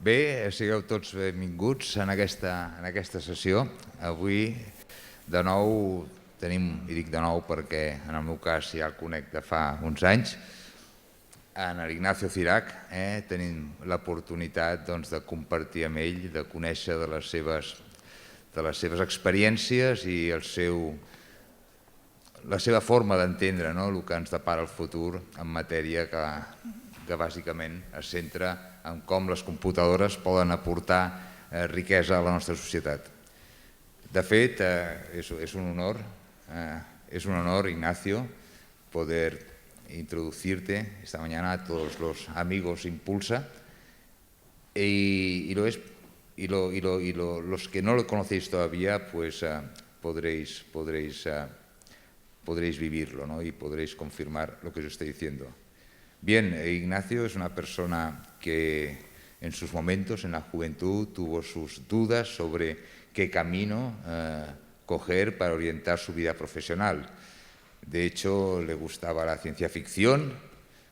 Bé, sigueu tots benvinguts en aquesta sessió. Avui, de nou, tenim, i dic de nou perquè en el meu cas ja el conec de fa uns anys, en l'Ignacio Cirac, tenim l'oportunitat de compartir amb ell, de conèixer de les seves experiències i la seva forma d'entendre el que ens depara el futur en matèria que bàsicament es centra en com les computadores poden aportar riquesa a la nostra societat. De fet, es un honor, Ignacio, poder introducirte esta mañana a todos los amigos Impulsa y los que no lo conocéis todavía, pues podréis vivirlo, ¿no? Y podréis confirmar lo que os estoy diciendo. Bien, Ignacio es una persona que en sus momentos, en la juventud, tuvo sus dudas sobre qué camino coger para orientar su vida profesional. De hecho, le gustaba la ciencia ficción,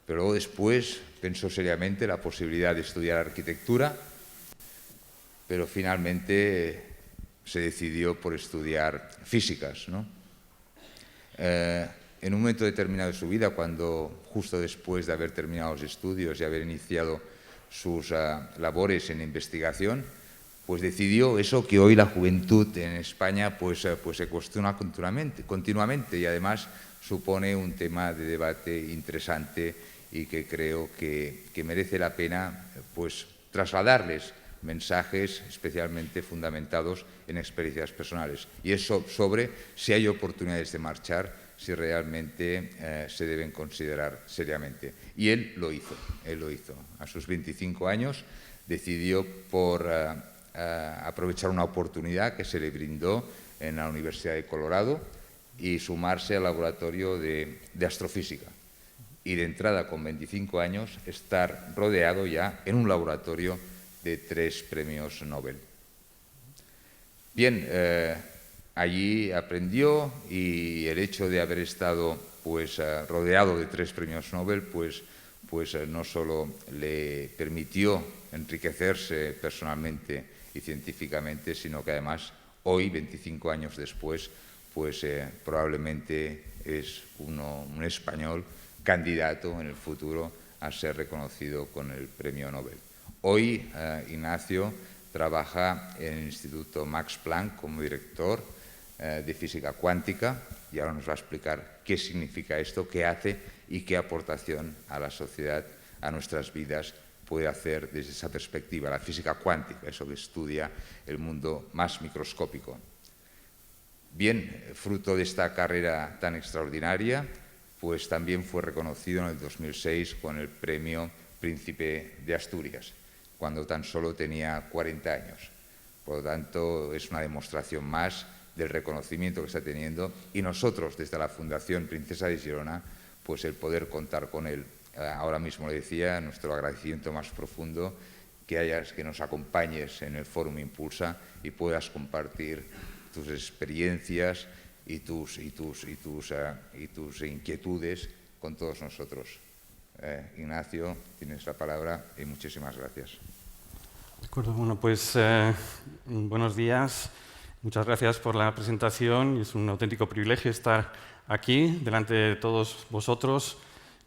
pero luego después pensó seriamente la posibilidad de estudiar arquitectura, pero finalmente se decidió por estudiar físicas, ¿no? En un momento determinado de su vida, cuando justo después de haber terminado los estudios y haber iniciado sus labores en investigación, pues decidió eso que hoy la juventud en España pues se cuestiona continuamente y además supone un tema de debate interesante y que creo que merece la pena pues trasladarles mensajes especialmente fundamentados en experiencias personales. Y eso sobre si hay oportunidades de marchar, si realmente se deben considerar seriamente. Y él lo hizo. A sus 25 años decidió por aprovechar una oportunidad que se le brindó en la Universidad de Colorado y sumarse al laboratorio de astrofísica. Y de entrada, con 25 años, estar rodeado ya en un laboratorio de 3 premios Nobel. Bien, allí aprendió y el hecho de haber estado pues, rodeado de 3 premios Nobel pues no solo le permitió enriquecerse personalmente y científicamente, sino que además hoy, 25 años después, pues probablemente es un español candidato en el futuro a ser reconocido con el premio Nobel. Hoy Ignacio trabaja en el Instituto Max Planck como director de física cuántica y ahora nos va a explicar qué significa esto, qué hace y qué aportación a la sociedad, a nuestras vidas puede hacer desde esa perspectiva, la física cuántica, eso que estudia el mundo más microscópico. Bien, fruto de esta carrera tan extraordinaria, pues también fue reconocido en el 2006 con el premio Príncipe de Asturias, cuando tan solo tenía 40 años. Por lo tanto, es una demostración más del reconocimiento que está teniendo y nosotros, desde la Fundación Princesa de Girona, pues el poder contar con él. Ahora mismo le decía, nuestro agradecimiento más profundo, que nos acompañes en el Fórum Impulsa y puedas compartir tus experiencias y tus inquietudes con todos nosotros. Ignacio, tienes la palabra y muchísimas gracias. De acuerdo, bueno, pues buenos días. Muchas gracias por la presentación. Es un auténtico privilegio estar aquí, delante de todos vosotros,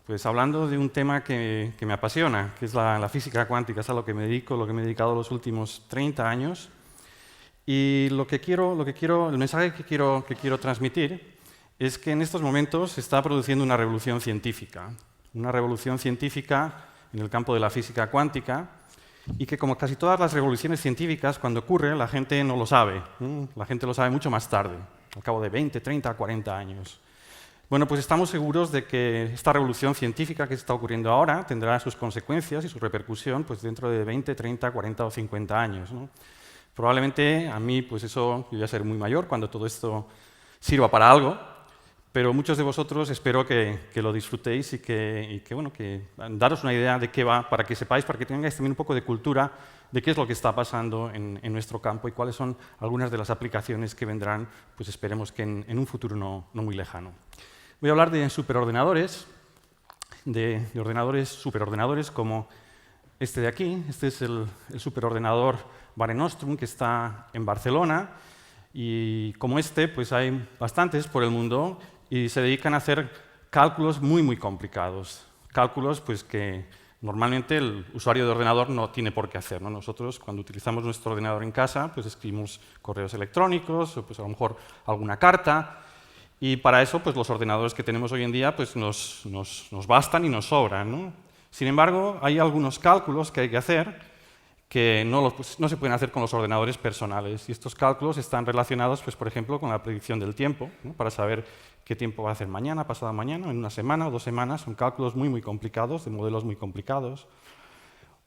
pues hablando de un tema que me apasiona, que es la física cuántica. Es a lo que me dedico, lo que me he dedicado los últimos 30 años. Y el mensaje que quiero transmitir es que en estos momentos se está produciendo una revolución científica en el campo de la física cuántica, y que como casi todas las revoluciones científicas, cuando ocurre, la gente no lo sabe. La gente lo sabe mucho más tarde, al cabo de 20, 30, 40 años. Bueno, pues estamos seguros de que esta revolución científica que está ocurriendo ahora tendrá sus consecuencias y su repercusión pues, dentro de 20, 30, 40 o 50 años, ¿no? Probablemente a mí, pues eso, yo voy a ser muy mayor cuando todo esto sirva para algo, pero muchos de vosotros espero que lo disfrutéis y que daros una idea de qué va, para que sepáis, para que tengáis también un poco de cultura de qué es lo que está pasando en nuestro campo y cuáles son algunas de las aplicaciones que vendrán, pues esperemos que en un futuro no muy lejano. Voy a hablar de superordenadores, de ordenadores, superordenadores como este de aquí. Este es el superordenador Mare Nostrum, que está en Barcelona. Y como este, pues hay bastantes por el mundo y se dedican a hacer cálculos muy, muy complicados. Cálculos pues, que normalmente el usuario de ordenador no tiene por qué hacer, ¿no? Nosotros, cuando utilizamos nuestro ordenador en casa, pues escribimos correos electrónicos o pues, a lo mejor alguna carta. Y para eso, pues los ordenadores que tenemos hoy en día pues, nos bastan y nos sobran, ¿no? Sin embargo, hay algunos cálculos que hay que hacer que no se pueden hacer con los ordenadores personales. Y estos cálculos están relacionados, pues, por ejemplo, con la predicción del tiempo, ¿no? Para saber qué tiempo va a hacer mañana, pasado mañana, en una semana o 2 semanas. Son cálculos muy, muy complicados, de modelos muy complicados.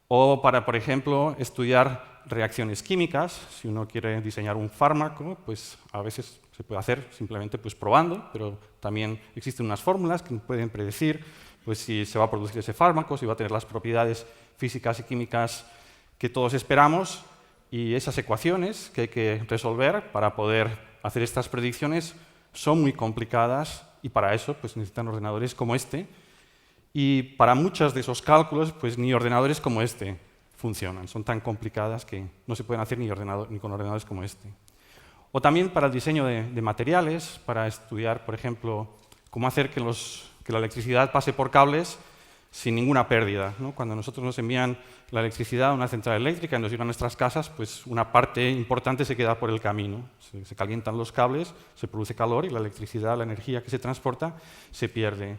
O para, por ejemplo, estudiar reacciones químicas. Si uno quiere diseñar un fármaco, pues a veces se puede hacer simplemente pues, probando, pero también existen unas fórmulas que pueden predecir pues, si se va a producir ese fármaco, si va a tener las propiedades físicas y químicas que todos esperamos, y esas ecuaciones que hay que resolver para poder hacer estas predicciones son muy complicadas, y para eso pues, necesitan ordenadores como este. Y para muchos de esos cálculos, pues ni ordenadores como este funcionan. Son tan complicadas que no se pueden hacer ni con ordenadores como este. O también para el diseño de materiales, para estudiar, por ejemplo, cómo hacer que la electricidad pase por cables sin ninguna pérdida, ¿no? Cuando nosotros nos envían la electricidad a una central eléctrica y nos llega a nuestras casas, pues una parte importante se queda por el camino. Se calientan los cables, se produce calor y la electricidad, la energía que se transporta, se pierde.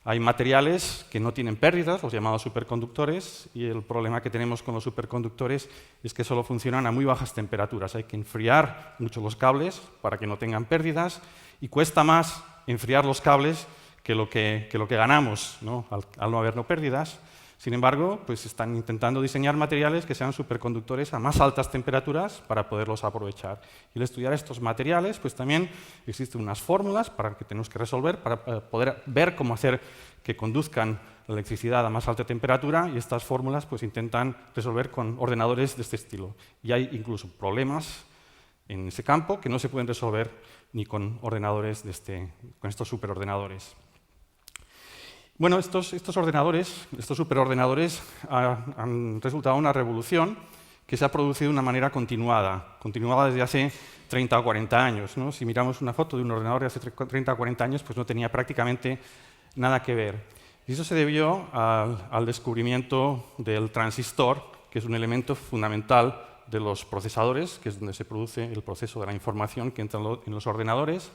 Hay materiales que no tienen pérdidas, los llamados superconductores, y el problema que tenemos con los superconductores es que solo funcionan a muy bajas temperaturas. Hay que enfriar mucho los cables para que no tengan pérdidas, y cuesta más enfriar los cables que lo que ganamos, ¿no? Al no haber pérdidas. Sin embargo, pues están intentando diseñar materiales que sean superconductores a más altas temperaturas para poderlos aprovechar. Y al estudiar estos materiales, pues también existen unas fórmulas que tenemos que resolver para poder ver cómo hacer que conduzcan la electricidad a más alta temperatura, y estas fórmulas pues intentan resolver con ordenadores de este estilo. Y hay incluso problemas en ese campo que no se pueden resolver ni con ordenadores con estos superordenadores. Bueno, estos ordenadores, estos superordenadores, han resultado una revolución que se ha producido de una manera continuada desde hace 30 o 40 años, ¿no? Si miramos una foto de un ordenador de hace 30 o 40 años, pues no tenía prácticamente nada que ver. Y eso se debió al descubrimiento del transistor, que es un elemento fundamental de los procesadores, que es donde se produce el proceso de la información que entra en los ordenadores.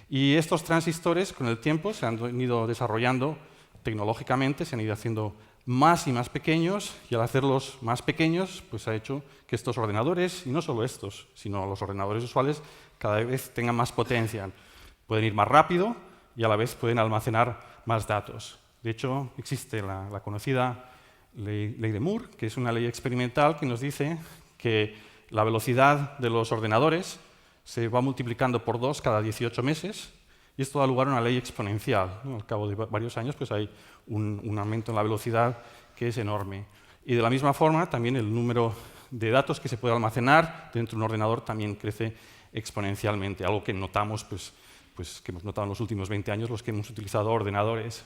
Y estos transistores, con el tiempo, se han ido desarrollando tecnológicamente, se han ido haciendo más y más pequeños, y al hacerlos más pequeños, pues ha hecho que estos ordenadores, y no solo estos, sino los ordenadores usuales, cada vez tengan más potencia. Pueden ir más rápido y a la vez pueden almacenar más datos. De hecho, existe la conocida ley de Moore, que es una ley experimental que nos dice que la velocidad de los ordenadores se va multiplicando por 2 cada 18 meses, y esto da lugar a una ley exponencial, ¿no? Al cabo de varios años pues hay un aumento en la velocidad que es enorme. Y de la misma forma, también el número de datos que se puede almacenar dentro de un ordenador también crece exponencialmente, algo que notamos, que hemos notado en los últimos 20 años los que hemos utilizado ordenadores.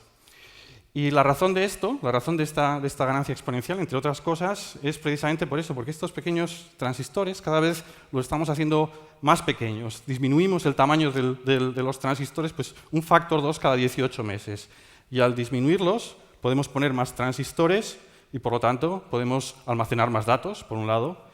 Y la razón de esto, la razón de esta ganancia exponencial, entre otras cosas, es precisamente por eso, porque estos pequeños transistores cada vez los estamos haciendo más pequeños. Disminuimos el tamaño de los transistores pues, un factor 2 cada 18 meses. Y al disminuirlos, podemos poner más transistores y, por lo tanto, podemos almacenar más datos, por un lado.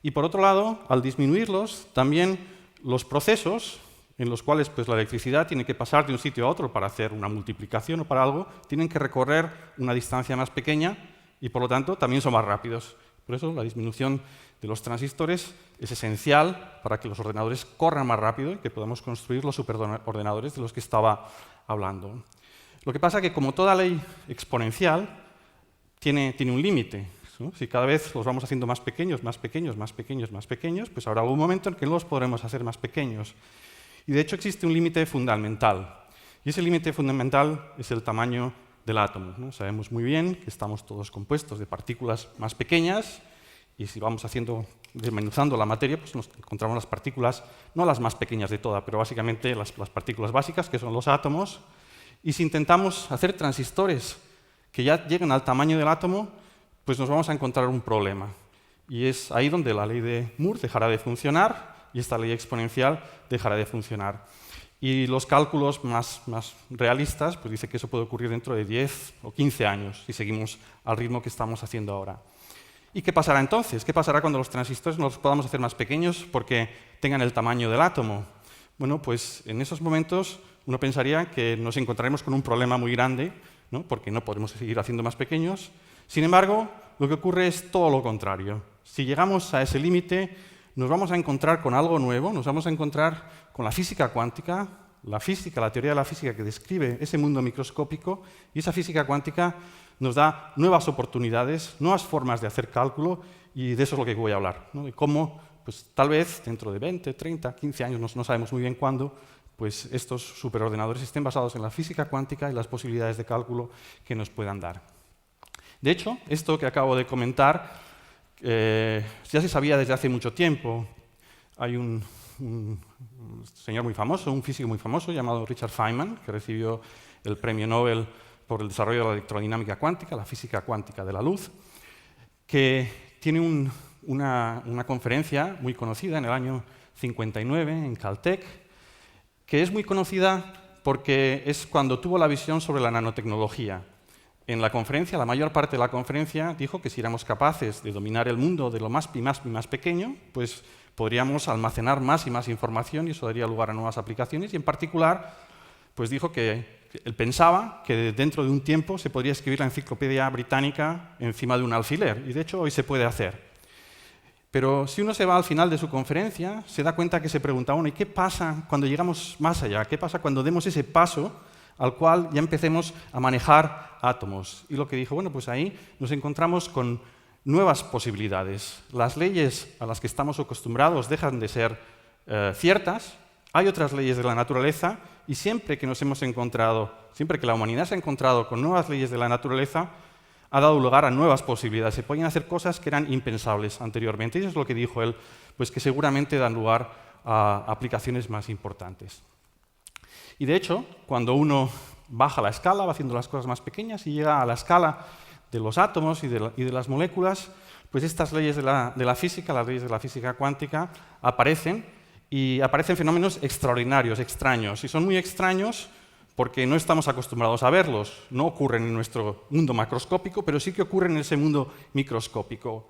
Y, por otro lado, al disminuirlos, también los procesos en los cuales pues, la electricidad tiene que pasar de un sitio a otro para hacer una multiplicación o para algo, tienen que recorrer una distancia más pequeña y, por lo tanto, también son más rápidos. Por eso, la disminución de los transistores es esencial para que los ordenadores corran más rápido y que podamos construir los superordenadores de los que estaba hablando. Lo que pasa es que, como toda ley exponencial, tiene un límite, ¿no? Si cada vez los vamos haciendo más pequeños, más pequeños, más pequeños, más pequeños, pues habrá algún momento en que no los podremos hacer más pequeños. Y de hecho existe un límite fundamental, y ese límite fundamental es el tamaño del átomo, ¿no? Sabemos muy bien que estamos todos compuestos de partículas más pequeñas, y si vamos desmenuzando la materia, pues nos encontramos las partículas, no las más pequeñas de todas, pero básicamente las partículas básicas, que son los átomos. Y si intentamos hacer transistores que ya lleguen al tamaño del átomo, pues nos vamos a encontrar un problema. Y es ahí donde la ley de Moore dejará de funcionar y esta ley exponencial dejará de funcionar. Y los cálculos más realistas pues dicen que eso puede ocurrir dentro de 10 o 15 años si seguimos al ritmo que estamos haciendo ahora. ¿Y qué pasará entonces? ¿Qué pasará cuando los transistores no los podamos hacer más pequeños porque tengan el tamaño del átomo? Bueno, pues en esos momentos uno pensaría que nos encontraremos con un problema muy grande, ¿no? Porque no podremos seguir haciendo más pequeños. Sin embargo, lo que ocurre es todo lo contrario. Si llegamos a ese límite, nos vamos a encontrar con algo nuevo, nos vamos a encontrar con la física cuántica, la teoría de la física que describe ese mundo microscópico, y esa física cuántica nos da nuevas oportunidades, nuevas formas de hacer cálculo, y de eso es lo que voy a hablar, ¿no? De cómo, pues, tal vez dentro de 20, 30, 15 años, no sabemos muy bien cuándo, pues estos superordenadores estén basados en la física cuántica y las posibilidades de cálculo que nos puedan dar. De hecho, esto que acabo de comentar ya se sabía desde hace mucho tiempo. Hay un señor muy famoso, un físico muy famoso llamado Richard Feynman, que recibió el premio Nobel por el desarrollo de la electrodinámica cuántica, la física cuántica de la luz, que tiene una conferencia muy conocida en el año 59 en Caltech, que es muy conocida porque es cuando tuvo la visión sobre la nanotecnología. En la conferencia, la mayor parte de la conferencia dijo que si éramos capaces de dominar el mundo de lo más pequeño, pues podríamos almacenar más y más información y eso daría lugar a nuevas aplicaciones. Y en particular, pues dijo que él pensaba que dentro de un tiempo se podría escribir la enciclopedia británica encima de un alfiler. Y de hecho hoy se puede hacer. Pero si uno se va al final de su conferencia, se da cuenta que se pregunta, bueno, ¿y qué pasa cuando llegamos más allá? ¿Qué pasa cuando demos ese paso al cual ya empecemos a manejar átomos? Y lo que dijo, bueno, pues ahí nos encontramos con nuevas posibilidades. Las leyes a las que estamos acostumbrados dejan de ser ciertas, hay otras leyes de la naturaleza, y siempre que la humanidad se ha encontrado con nuevas leyes de la naturaleza, ha dado lugar a nuevas posibilidades. Se pueden hacer cosas que eran impensables anteriormente. Y eso es lo que dijo él, pues que seguramente dan lugar a aplicaciones más importantes. Y de hecho, cuando uno baja la escala, va haciendo las cosas más pequeñas y llega a la escala de los átomos y de las moléculas, pues estas leyes de la física, las leyes de la física cuántica, aparecen y aparecen fenómenos extraordinarios, extraños. Y son muy extraños porque no estamos acostumbrados a verlos. No ocurren en nuestro mundo macroscópico, pero sí que ocurren en ese mundo microscópico.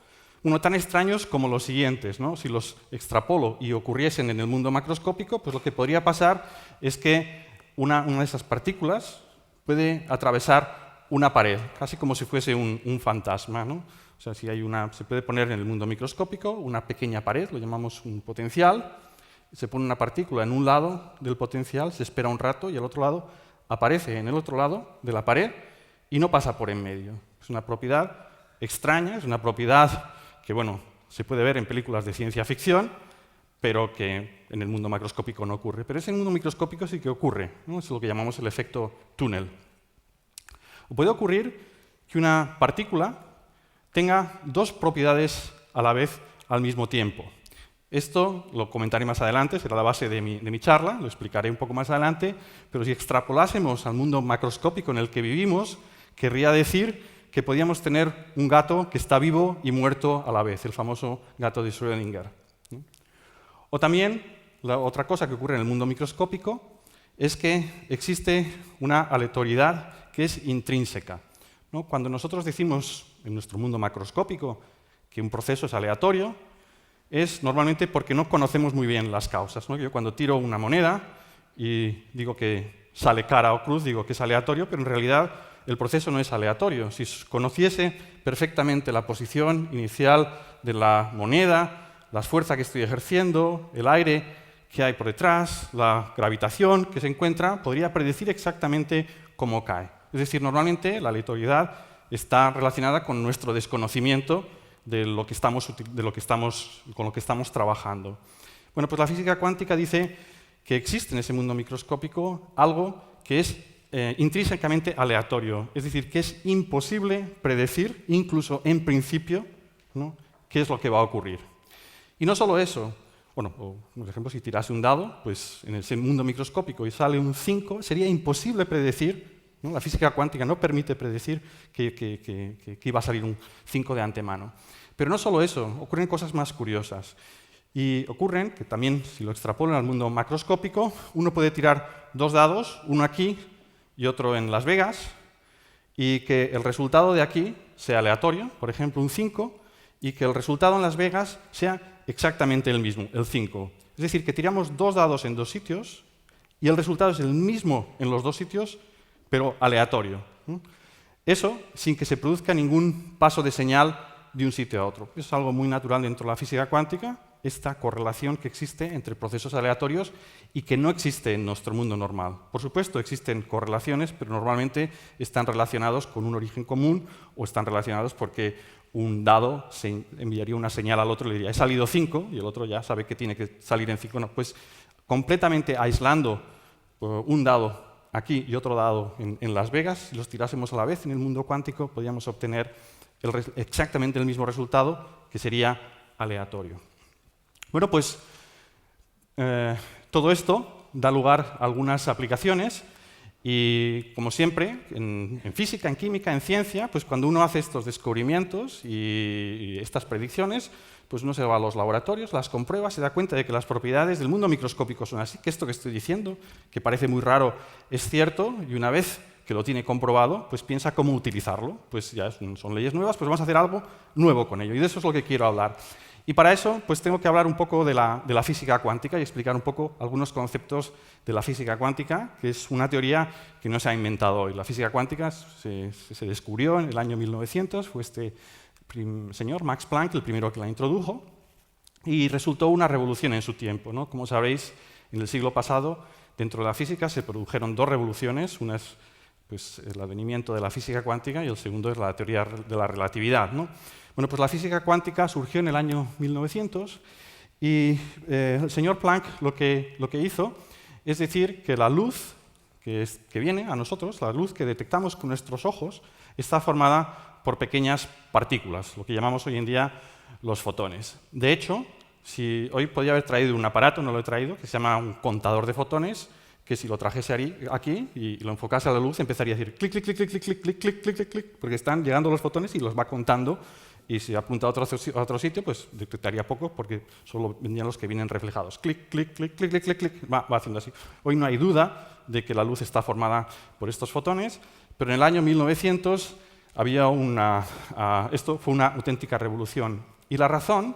Tan extraños como los siguientes, ¿no? Si los extrapolo y ocurriesen en el mundo macroscópico, pues lo que podría pasar es que una de esas partículas puede atravesar una pared, casi como si fuese un fantasma, ¿no? O sea, se puede poner en el mundo microscópico una pequeña pared, lo llamamos un potencial, se pone una partícula en un lado del potencial, se espera un rato y al otro lado aparece en el otro lado de la pared y no pasa por en medio. Es una propiedad extraña, es una propiedad que, bueno, se puede ver en películas de ciencia ficción, pero que en el mundo macroscópico no ocurre. Pero ese mundo microscópico sí que ocurre, ¿no? Es lo que llamamos el efecto túnel. O puede ocurrir que una partícula tenga dos propiedades a la vez al mismo tiempo. Esto lo comentaré más adelante, será la base de mi charla, lo explicaré un poco más adelante, pero si extrapolásemos al mundo macroscópico en el que vivimos, querría decir que podíamos tener un gato que está vivo y muerto a la vez, el famoso gato de Schrödinger. O también, la otra cosa que ocurre en el mundo microscópico es que existe una aleatoriedad que es intrínseca, ¿no? Cuando nosotros decimos en nuestro mundo macroscópico que un proceso es aleatorio, es normalmente porque no conocemos muy bien las causas, ¿no? Yo cuando tiro una moneda y digo que sale cara o cruz, digo que es aleatorio, pero en realidad el proceso no es aleatorio. Si conociese perfectamente la posición inicial de la moneda, la fuerza que estoy ejerciendo, el aire que hay por detrás, la gravitación que se encuentra, podría predecir exactamente cómo cae. Es decir, normalmente la aleatoriedad está relacionada con nuestro desconocimiento con lo que estamos trabajando. Bueno, pues la física cuántica dice que existe en ese mundo microscópico algo que es intrínsecamente aleatorio, es decir, que es imposible predecir, incluso en principio, ¿no?, qué es lo que va a ocurrir. Y no solo eso, bueno, por ejemplo, si tirase un dado, pues en ese mundo microscópico y sale un 5, sería imposible predecir ¿no? La física cuántica no permite predecir que iba a salir un 5 de antemano. Pero no solo eso, ocurren cosas más curiosas. Y ocurren que también, si lo extrapolan al mundo macroscópico, uno puede tirar dos dados, uno aquí y otro en Las Vegas, y que el resultado de aquí sea aleatorio, por ejemplo, un 5, y que el resultado en Las Vegas sea exactamente el mismo, el 5. Es decir, que tiramos dos dados en dos sitios y el resultado es el mismo en los dos sitios, pero aleatorio. Eso sin que se produzca ningún paso de señal de un sitio a otro. Es algo muy natural dentro de la física cuántica, esta correlación que existe entre procesos aleatorios y que no existe en nuestro mundo normal. Por supuesto, existen correlaciones, pero normalmente están relacionados con un origen común o están relacionados porque un dado se enviaría una señal al otro y le diría, he salido 5, y el otro ya sabe que tiene que salir en 5. No, pues completamente aislando un dado aquí y otro dado en Las Vegas, si los tirásemos a la vez en el mundo cuántico, podríamos obtener exactamente el mismo resultado, que sería aleatorio. Bueno, pues todo esto da lugar a algunas aplicaciones y, como siempre, en física, en química, en ciencia, pues cuando uno hace estos descubrimientos y estas predicciones, pues uno se va a los laboratorios, las comprueba, se da cuenta de que las propiedades del mundo microscópico son así, que esto que estoy diciendo, que parece muy raro, es cierto, y una vez que lo tiene comprobado, pues piensa cómo utilizarlo. Pues ya son leyes nuevas, pues vamos a hacer algo nuevo con ello, y de eso es lo que quiero hablar. Y para eso, pues tengo que hablar un poco de la física cuántica y explicar un poco algunos conceptos de la física cuántica, que es una teoría que no se ha inventado hoy. La física cuántica se descubrió en el año 1900, fue este señor, Max Planck, el primero que la introdujo, y resultó una revolución en su tiempo, ¿no? Como sabréis, en el siglo pasado, dentro de la física se produjeron dos revoluciones, una es pues, el advenimiento de la física cuántica y el segundo es la teoría de la relatividad, ¿no? Bueno, pues la física cuántica surgió en el año 1900 y el señor Planck lo que hizo es decir que la luz que viene a nosotros, la luz que detectamos con nuestros ojos, está formada por pequeñas partículas, lo que llamamos hoy en día los fotones. De hecho, hoy podría haber traído un aparato, no lo he traído, que se llama un contador de fotones, que si lo trajese aquí y lo enfocase a la luz, empezaría a decir clic, clic, clic, clic, clic, clic, clic, clic, clic, clic, clic, porque están llegando los fotones y los va contando, y si apunta a otro sitio, pues detectaría poco, porque solo vendrían los que vienen reflejados. Clic, clic, clic, clic, clic, clic, clic, va haciendo así. Hoy no hay duda de que la luz está formada por estos fotones, pero en el año 1900 había esto fue una auténtica revolución. Y la razón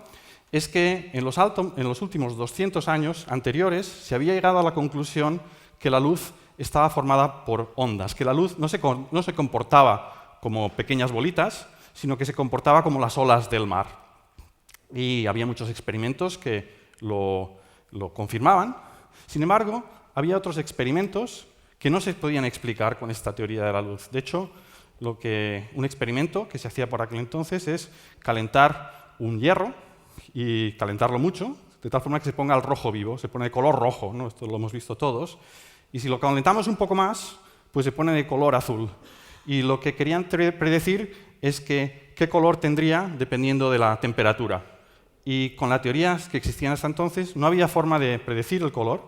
es que en los últimos 200 años anteriores se había llegado a la conclusión que la luz estaba formada por ondas, que la luz no se comportaba como pequeñas bolitas, sino que se comportaba como las olas del mar. Y había muchos experimentos que lo confirmaban. Sin embargo, había otros experimentos que no se podían explicar con esta teoría de la luz. De hecho, un experimento que se hacía por aquel entonces es calentar un hierro y calentarlo mucho, de tal forma que se ponga al rojo vivo, se pone de color rojo, ¿no? Esto lo hemos visto todos. Y si lo calentamos un poco más, pues se pone de color azul. Y lo que querían predecir es qué color tendría dependiendo de la temperatura. Y con las teorías que existían hasta entonces no había forma de predecir el color.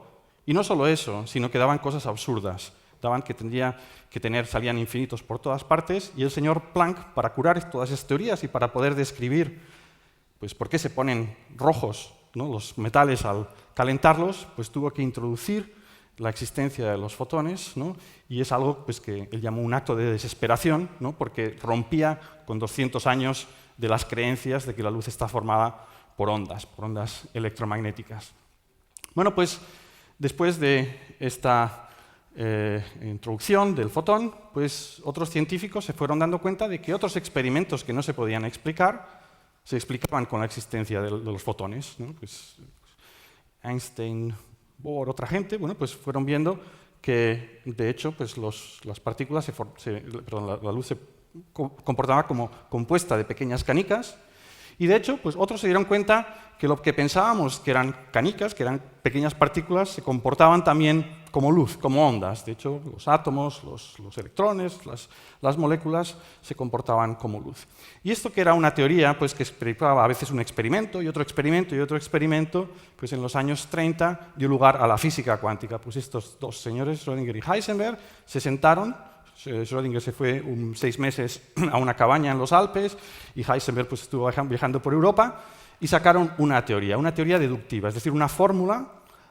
Y no solo eso, sino que daban cosas absurdas. Daban que tendría que salían infinitos por todas partes, y el señor Planck, para curar todas esas teorías y para poder describir pues, por qué se ponen rojos, ¿no?, los metales al calentarlos, pues tuvo que introducir la existencia de los fotones, ¿no? Y es algo pues, que él llamó un acto de desesperación, ¿no?, porque rompía con 200 años de las creencias de que la luz está formada por ondas electromagnéticas. Bueno, pues después de esta introducción del fotón, pues otros científicos se fueron dando cuenta de que otros experimentos que no se podían explicar se explicaban con la existencia de los fotones, ¿no? Pues Einstein, Bohr, otra gente, bueno, pues fueron viendo que, de hecho, pues las partículas, la luz se comportaba como compuesta de pequeñas canicas, y de hecho, pues otros se dieron cuenta que lo que pensábamos que eran canicas, que eran pequeñas partículas, se comportaban también como luz, como ondas. De hecho, los átomos, los electrones, las moléculas se comportaban como luz. Y esto que era una teoría pues, que explicaba a veces un experimento y otro experimento y otro experimento, pues en los años 30 dio lugar a la física cuántica. Pues estos dos señores, Schrödinger y Heisenberg, se sentaron, Schrödinger se fue 6 meses a una cabaña en los Alpes y Heisenberg pues, estuvo viajando por Europa y sacaron una teoría deductiva, es decir, una fórmula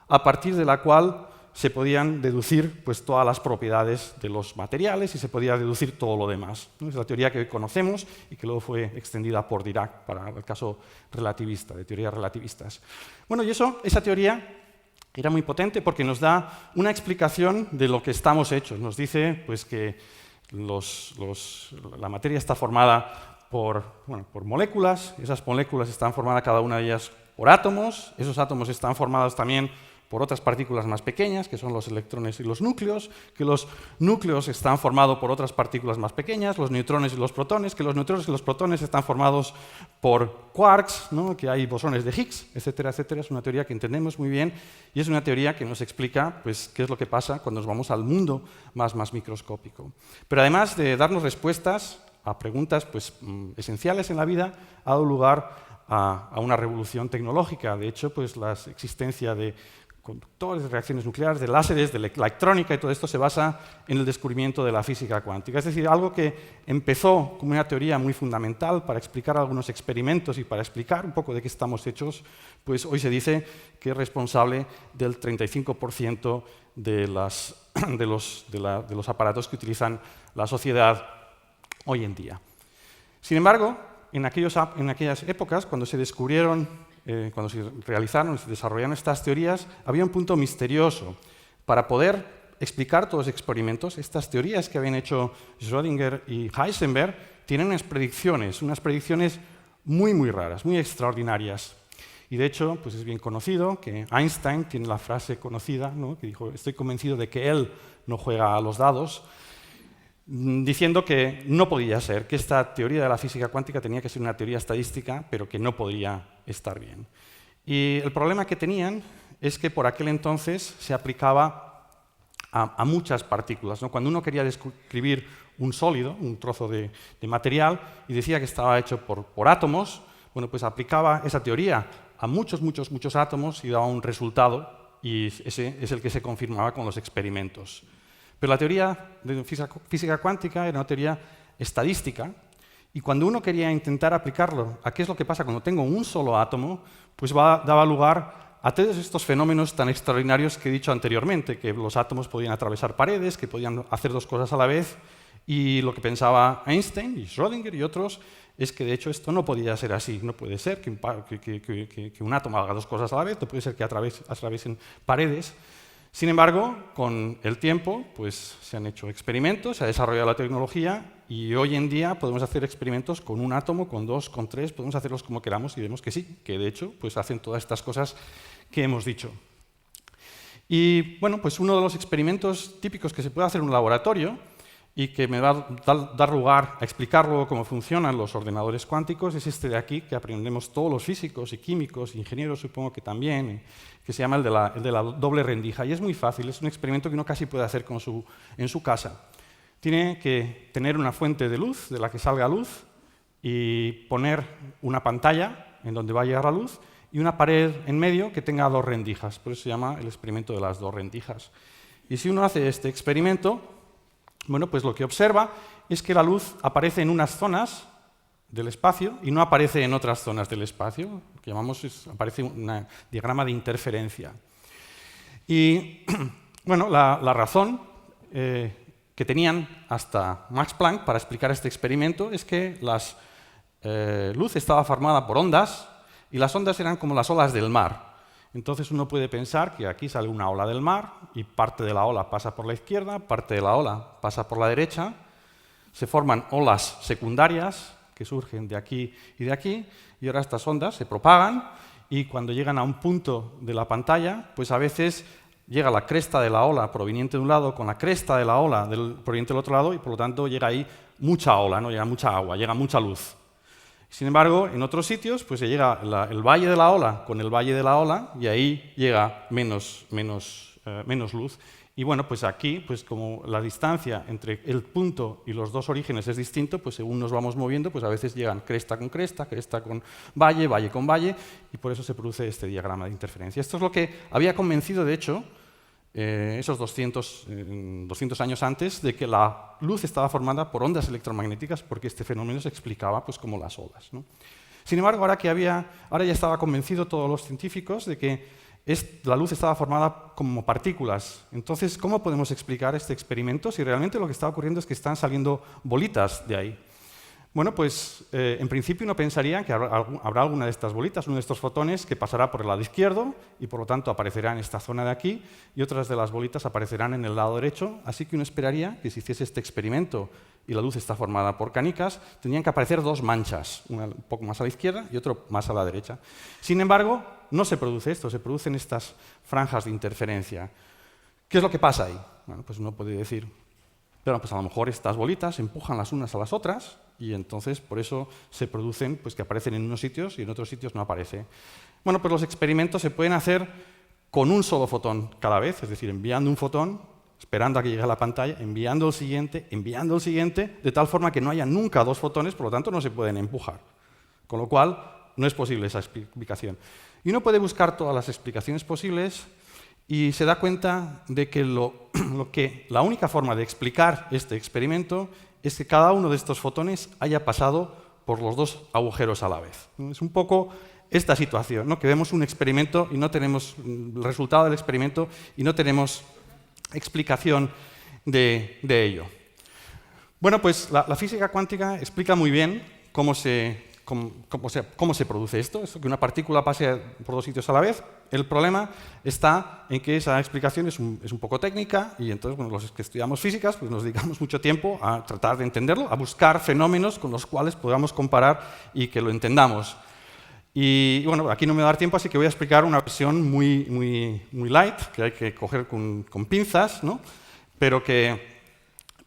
a partir de la cual se podían deducir pues, todas las propiedades de los materiales y se podía deducir todo lo demás. Es la teoría que hoy conocemos y que luego fue extendida por Dirac para el caso relativista, de teorías relativistas. Bueno, y esa teoría era muy potente porque nos da una explicación de lo que estamos hechos. Nos dice pues, que la materia está formada por moléculas, esas moléculas están formadas cada una de ellas por átomos, esos átomos están formados también por otras partículas más pequeñas, que son los electrones y los núcleos, que los núcleos están formados por otras partículas más pequeñas, los neutrones y los protones, que los neutrones y los protones están formados por quarks, ¿no? Que hay bosones de Higgs, etcétera, etcétera. Es una teoría que entendemos muy bien y es una teoría que nos explica pues, qué es lo que pasa cuando nos vamos al mundo más microscópico. Pero además de darnos respuestas a preguntas pues, esenciales en la vida, ha dado lugar a una revolución tecnológica. De hecho, pues, la existencia de conductores, de reacciones nucleares, de láseres, de la electrónica y todo esto se basa en el descubrimiento de la física cuántica. Es decir, algo que empezó como una teoría muy fundamental para explicar algunos experimentos y para explicar un poco de qué estamos hechos, pues hoy se dice que es responsable del 35% de los aparatos que utilizan la sociedad hoy en día. Sin embargo, en aquellas épocas, cuando se descubrieron cuando se realizaron y se desarrollaron estas teorías, había un punto misterioso. Para poder explicar todos los experimentos, estas teorías que habían hecho Schrödinger y Heisenberg tienen unas predicciones muy raras, muy extraordinarias. Y de hecho, pues es bien conocido que Einstein tiene la frase conocida, ¿no? Que dijo, estoy convencido de que él no juega a los dados, diciendo que no podía ser, que esta teoría de la física cuántica tenía que ser una teoría estadística, pero que no podría estar bien. Y el problema que tenían es que por aquel entonces se aplicaba a muchas partículas, ¿no? Cuando uno quería describir un sólido, un trozo de material, y decía que estaba hecho por átomos, bueno, pues aplicaba esa teoría a muchos átomos y daba un resultado, y ese es el que se confirmaba con los experimentos. Pero la teoría de física cuántica era una teoría estadística, y cuando uno quería intentar aplicarlo a qué es lo que pasa cuando tengo un solo átomo, pues daba lugar a todos estos fenómenos tan extraordinarios que he dicho anteriormente, que los átomos podían atravesar paredes, que podían hacer dos cosas a la vez, y lo que pensaba Einstein y Schrödinger y otros es que de hecho esto no podía ser así, no puede ser que un átomo haga dos cosas a la vez, no puede ser que atraviesen paredes. Sin embargo, con el tiempo pues, se han hecho experimentos, se ha desarrollado la tecnología y hoy en día podemos hacer experimentos con un átomo, con dos, con tres, podemos hacerlos como queramos y vemos que sí, que de hecho pues, hacen todas estas cosas que hemos dicho. Y bueno, pues uno de los experimentos típicos que se puede hacer en un laboratorio y que me va a dar lugar a explicar luego cómo funcionan los ordenadores cuánticos es este de aquí, que aprendemos todos los físicos y químicos, ingenieros supongo que también, que se llama el de la doble rendija. Y es muy fácil, es un experimento que uno casi puede hacer en su casa. Tiene que tener una fuente de luz, de la que salga luz, y poner una pantalla en donde va a llegar la luz, y una pared en medio que tenga dos rendijas. Por eso se llama el experimento de las dos rendijas. Y si uno hace este experimento, bueno, pues lo que observa es que la luz aparece en unas zonas del espacio y no aparece en otras zonas del espacio, lo que aparece un diagrama de interferencia. Y bueno, la razón que tenían hasta Max Planck para explicar este experimento es que la luz estaba formada por ondas y las ondas eran como las olas del mar. Entonces uno puede pensar que aquí sale una ola del mar y parte de la ola pasa por la izquierda, parte de la ola pasa por la derecha, se forman olas secundarias que surgen de aquí, y ahora estas ondas se propagan y cuando llegan a un punto de la pantalla, pues a veces llega la cresta de la ola proveniente de un lado con la cresta de la ola proveniente del otro lado y por lo tanto llega ahí mucha ola, no llega mucha agua, llega mucha luz. Sin embargo, en otros sitios pues se llega el valle de la ola con el valle de la ola y ahí llega menos luz. Y bueno, pues aquí, pues como la distancia entre el punto y los dos orígenes es distinto, pues según nos vamos moviendo, pues a veces llegan cresta con cresta, cresta con valle, valle con valle, y por eso se produce este diagrama de interferencia. Esto es lo que había convencido, de hecho, esos 200 años antes de que la luz estaba formada por ondas electromagnéticas, porque este fenómeno se explicaba pues, como las olas, ¿no? Sin embargo, ahora ya estaba convencido todos los científicos de que la luz estaba formada como partículas. Entonces, ¿cómo podemos explicar este experimento si realmente lo que está ocurriendo es que están saliendo bolitas de ahí? Bueno, pues en principio uno pensaría que habrá alguna de estas bolitas, uno de estos fotones, que pasará por el lado izquierdo y por lo tanto aparecerá en esta zona de aquí, y otras de las bolitas aparecerán en el lado derecho, así que uno esperaría que si hiciese este experimento y la luz está formada por canicas, tendrían que aparecer dos manchas, una un poco más a la izquierda y otra más a la derecha. Sin embargo, no se produce esto, se producen estas franjas de interferencia. ¿Qué es lo que pasa ahí? Bueno, pues uno puede decir, pero pues a lo mejor estas bolitas empujan las unas a las otras y entonces por eso se producen, pues que aparecen en unos sitios y en otros sitios no aparece. Bueno, pues los experimentos se pueden hacer con un solo fotón cada vez, es decir, enviando un fotón, esperando a que llegue a la pantalla, enviando el siguiente, de tal forma que no haya nunca dos fotones, por lo tanto no se pueden empujar. Con lo cual, no es posible esa explicación. Y uno puede buscar todas las explicaciones posibles y se da cuenta de que la única forma de explicar este experimento es que cada uno de estos fotones haya pasado por los dos agujeros a la vez. Es un poco esta situación, ¿no? Que vemos un experimento y no tenemos el resultado del experimento y no tenemos explicación de ello. Bueno, pues la física cuántica explica muy bien cómo se produce esto, que una partícula pase por dos sitios a la vez. El problema está en que esa explicación es un poco técnica y entonces bueno, los que estudiamos físicas pues nos dedicamos mucho tiempo a tratar de entenderlo, a buscar fenómenos con los cuales podamos comparar y que lo entendamos. Y bueno, aquí no me va a dar tiempo, así que voy a explicar una versión muy light, que hay que coger con pinzas, ¿no? Pero que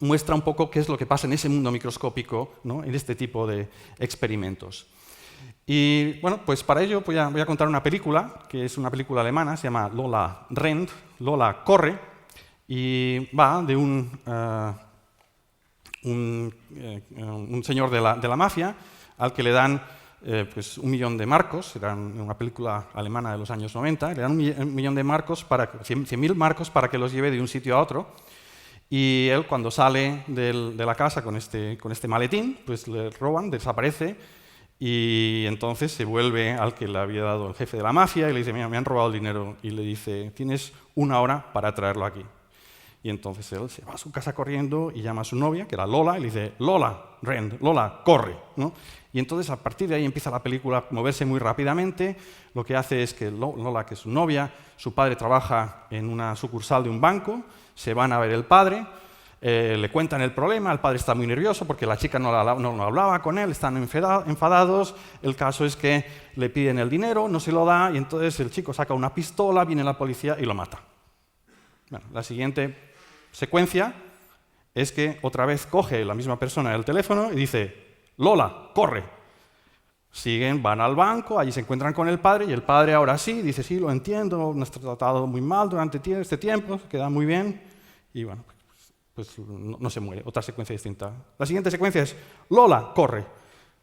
muestra un poco qué es lo que pasa en ese mundo microscópico, ¿no? En este tipo de experimentos. Y bueno, pues para ello voy a contar una película, que es una película alemana, se llama Lola rennt, Lola corre, y va de un señor de la mafia al que le dan pues 1 millón de marcos, era una película alemana de los años 90, le dan 1 millón de marcos, 100.000 marcos para que los lleve de un sitio a otro. Y él, cuando sale de la casa con este maletín, pues le roban, desaparece, y entonces se vuelve al que le había dado el jefe de la mafia y le dice, mira, me han robado el dinero, y le dice, tienes 1 hora para traerlo aquí. Y entonces él se va a su casa corriendo y llama a su novia, que era Lola, y le dice, Lola, rennt, Lola, corre, ¿no? Y entonces a partir de ahí empieza la película a moverse muy rápidamente. Lo que hace es que Lola, que es su novia, su padre trabaja en una sucursal de un banco, se van a ver el padre, le cuentan el problema, el padre está muy nervioso porque la chica no hablaba con él, están enfadados, el caso es que le piden el dinero, no se lo da, y entonces el chico saca una pistola, viene la policía y lo mata. Bueno, la siguiente secuencia es que otra vez coge la misma persona el teléfono y dice, Lola, corre. Siguen, van al banco, allí se encuentran con el padre, y el padre ahora sí, dice, sí, lo entiendo, nos has tratado muy mal durante este tiempo, queda muy bien, y bueno, pues no se muere, otra secuencia distinta. La siguiente secuencia es, Lola, corre.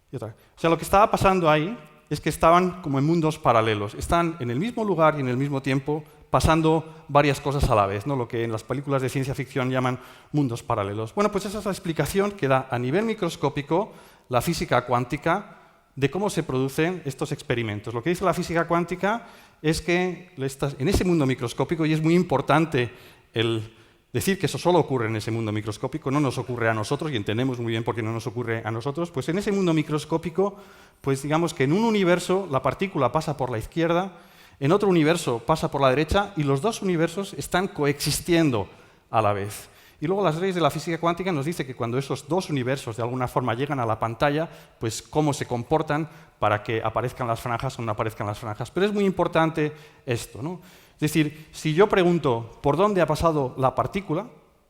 Y otra. O sea, lo que estaba pasando ahí es que estaban como en mundos paralelos, están en el mismo lugar y en el mismo tiempo, pasando varias cosas a la vez, ¿no? Lo que en las películas de ciencia ficción llaman mundos paralelos. Bueno, pues esa es la explicación que da a nivel microscópico la física cuántica de cómo se producen estos experimentos. Lo que dice la física cuántica es que en ese mundo microscópico, y es muy importante el decir que eso solo ocurre en ese mundo microscópico, no nos ocurre a nosotros, y entendemos muy bien por qué no nos ocurre a nosotros, pues en ese mundo microscópico, pues digamos que en un universo la partícula pasa por la izquierda, en otro universo pasa por la derecha, y los dos universos están coexistiendo a la vez. Y luego las leyes de la física cuántica nos dicen que cuando esos dos universos de alguna forma llegan a la pantalla, pues cómo se comportan para que aparezcan las franjas o no aparezcan las franjas. Pero es muy importante esto, ¿no? Es decir, si yo pregunto por dónde ha pasado la partícula,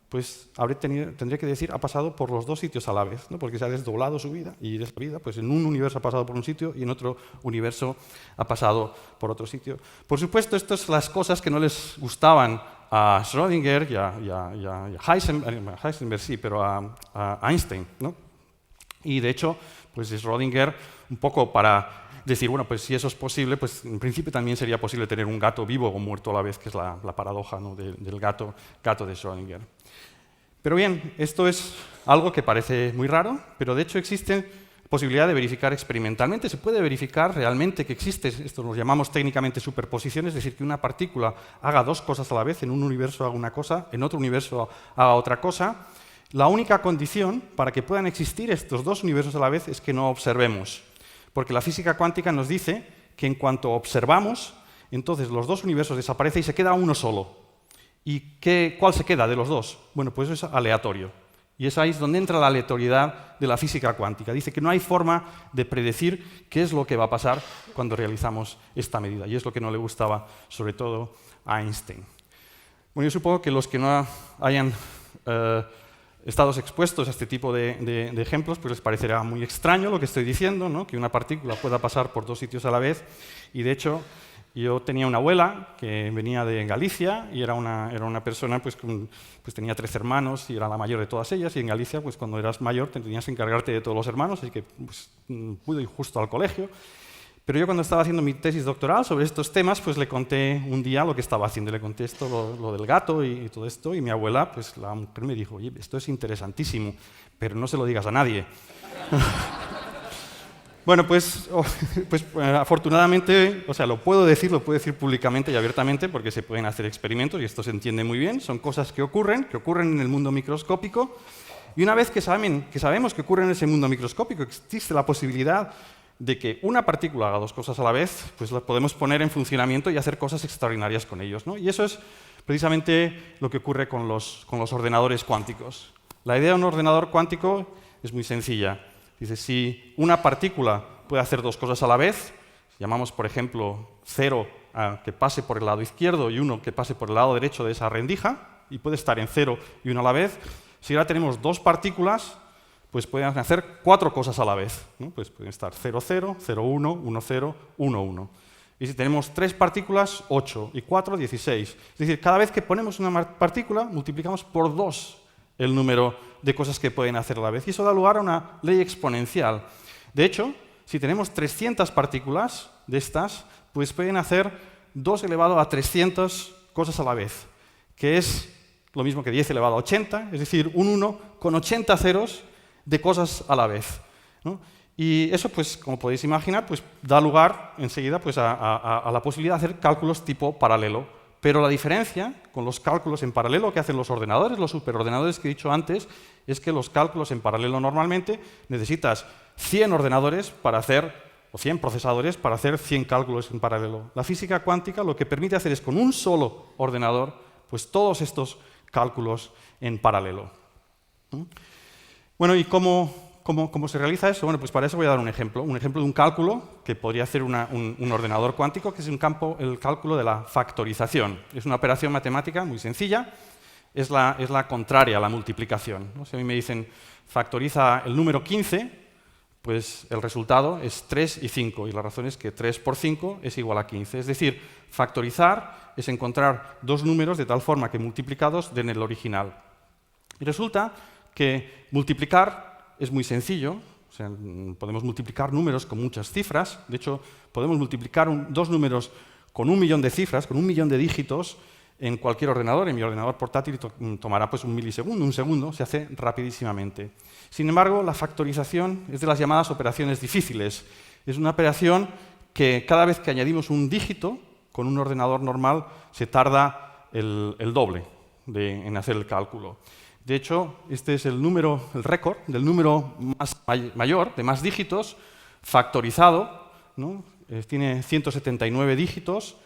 pues tendría que decir ha pasado por los dos sitios a la vez, ¿no? Porque se ha desdoblado su vida, y esa vida pues en un universo ha pasado por un sitio y en otro universo ha pasado por otro sitio. Por supuesto, estas son las cosas que no les gustaban a Schrödinger y a Heisenberg, sí, pero a Einstein, ¿no? Y de hecho, pues Schrödinger, un poco para decir, bueno, pues si eso es posible, pues en principio también sería posible tener un gato vivo o muerto a la vez, que es la paradoja, ¿no?, del gato de Schrödinger. Pero bien, esto es algo que parece muy raro, pero de hecho existe posibilidad de verificar experimentalmente. Se puede verificar realmente que existe, esto lo llamamos técnicamente superposición, es decir, que una partícula haga dos cosas a la vez, en un universo haga una cosa, en otro universo haga otra cosa. La única condición para que puedan existir estos dos universos a la vez es que no observemos, porque la física cuántica nos dice que en cuanto observamos, entonces los dos universos desaparecen y se queda uno solo. ¿Y cuál se queda de los dos? Bueno, pues eso es aleatorio. Y es ahí donde entra la aleatoriedad de la física cuántica. Dice que no hay forma de predecir qué es lo que va a pasar cuando realizamos esta medida. Y es lo que no le gustaba, sobre todo, a Einstein. Bueno, yo supongo que los que no hayan estado expuestos a este tipo de ejemplos, pues les parecerá muy extraño lo que estoy diciendo, ¿no?, que una partícula pueda pasar por dos sitios a la vez. Y de hecho, yo tenía una abuela que venía de Galicia y era una persona pues tenía 3 hermanos y era la mayor de todas ellas, y en Galicia pues cuando eras mayor tenías que encargarte de todos los hermanos, así que pues, pude ir justo al colegio. Pero yo cuando estaba haciendo mi tesis doctoral sobre estos temas, pues le conté un día lo que estaba haciendo, le conté esto, lo del gato y todo esto, y mi abuela, pues la mujer me dijo, oye, esto es interesantísimo, pero no se lo digas a nadie. Bueno, pues afortunadamente, o sea, lo puedo decir públicamente y abiertamente porque se pueden hacer experimentos y esto se entiende muy bien. Son cosas que ocurren en el mundo microscópico, y una vez que sabemos que ocurren en ese mundo microscópico, existe la posibilidad de que una partícula haga dos cosas a la vez, pues las podemos poner en funcionamiento y hacer cosas extraordinarias con ellos, ¿no? Y eso es precisamente lo que ocurre con los ordenadores cuánticos. La idea de un ordenador cuántico es muy sencilla. Dice, si una partícula puede hacer dos cosas a la vez, llamamos, por ejemplo, 0 que pase por el lado izquierdo y 1 que pase por el lado derecho de esa rendija, y puede estar en 0 y 1 a la vez, si ahora tenemos dos partículas, pues pueden hacer 4 cosas a la vez, ¿no? Pues pueden estar 0, 0, 0, 1, 1, 0, 1, 1. Y si tenemos 3 partículas, 8, y 4, 16. Es decir, cada vez que ponemos una partícula, multiplicamos por 2 el número de cosas que pueden hacer a la vez. Y eso da lugar a una ley exponencial. De hecho, si tenemos 300 partículas de estas, pues pueden hacer 2 elevado a 300 cosas a la vez, que es lo mismo que 10 elevado a 80, es decir, un 1 con 80 ceros de cosas a la vez, ¿no? Y eso, pues, como podéis imaginar, pues, da lugar enseguida pues, a la posibilidad de hacer cálculos tipo paralelo. Pero la diferencia con los cálculos en paralelo que hacen los ordenadores, los superordenadores que he dicho antes, es que los cálculos en paralelo normalmente necesitas 100 ordenadores para hacer, o 100 procesadores para hacer 100 cálculos en paralelo. La física cuántica lo que permite hacer es con un solo ordenador, pues todos estos cálculos en paralelo. Bueno, ¿y cómo se realiza eso? Bueno, pues para eso voy a dar un ejemplo de un cálculo que podría hacer un ordenador cuántico, que es el cálculo de la factorización. Es una operación matemática muy sencilla, es la contraria a la multiplicación, ¿no? Si a mí me dicen factoriza el número 15, pues el resultado es 3 y 5, y la razón es que 3 por 5 es igual a 15. Es decir, factorizar es encontrar dos números de tal forma que multiplicados den el original. Y resulta que multiplicar es muy sencillo, o sea, podemos multiplicar números con muchas cifras. De hecho, podemos multiplicar dos números con 1 millón de cifras, con 1 millón de dígitos, en cualquier ordenador. En mi ordenador portátil tomará pues, un milisegundo, un segundo, se hace rapidísimamente. Sin embargo, la factorización es de las llamadas operaciones difíciles. Es una operación que cada vez que añadimos un dígito, con un ordenador normal se tarda el doble en hacer el cálculo. De hecho, este es el récord del número mayor, de más dígitos, factorizado, ¿no? Tiene 179 dígitos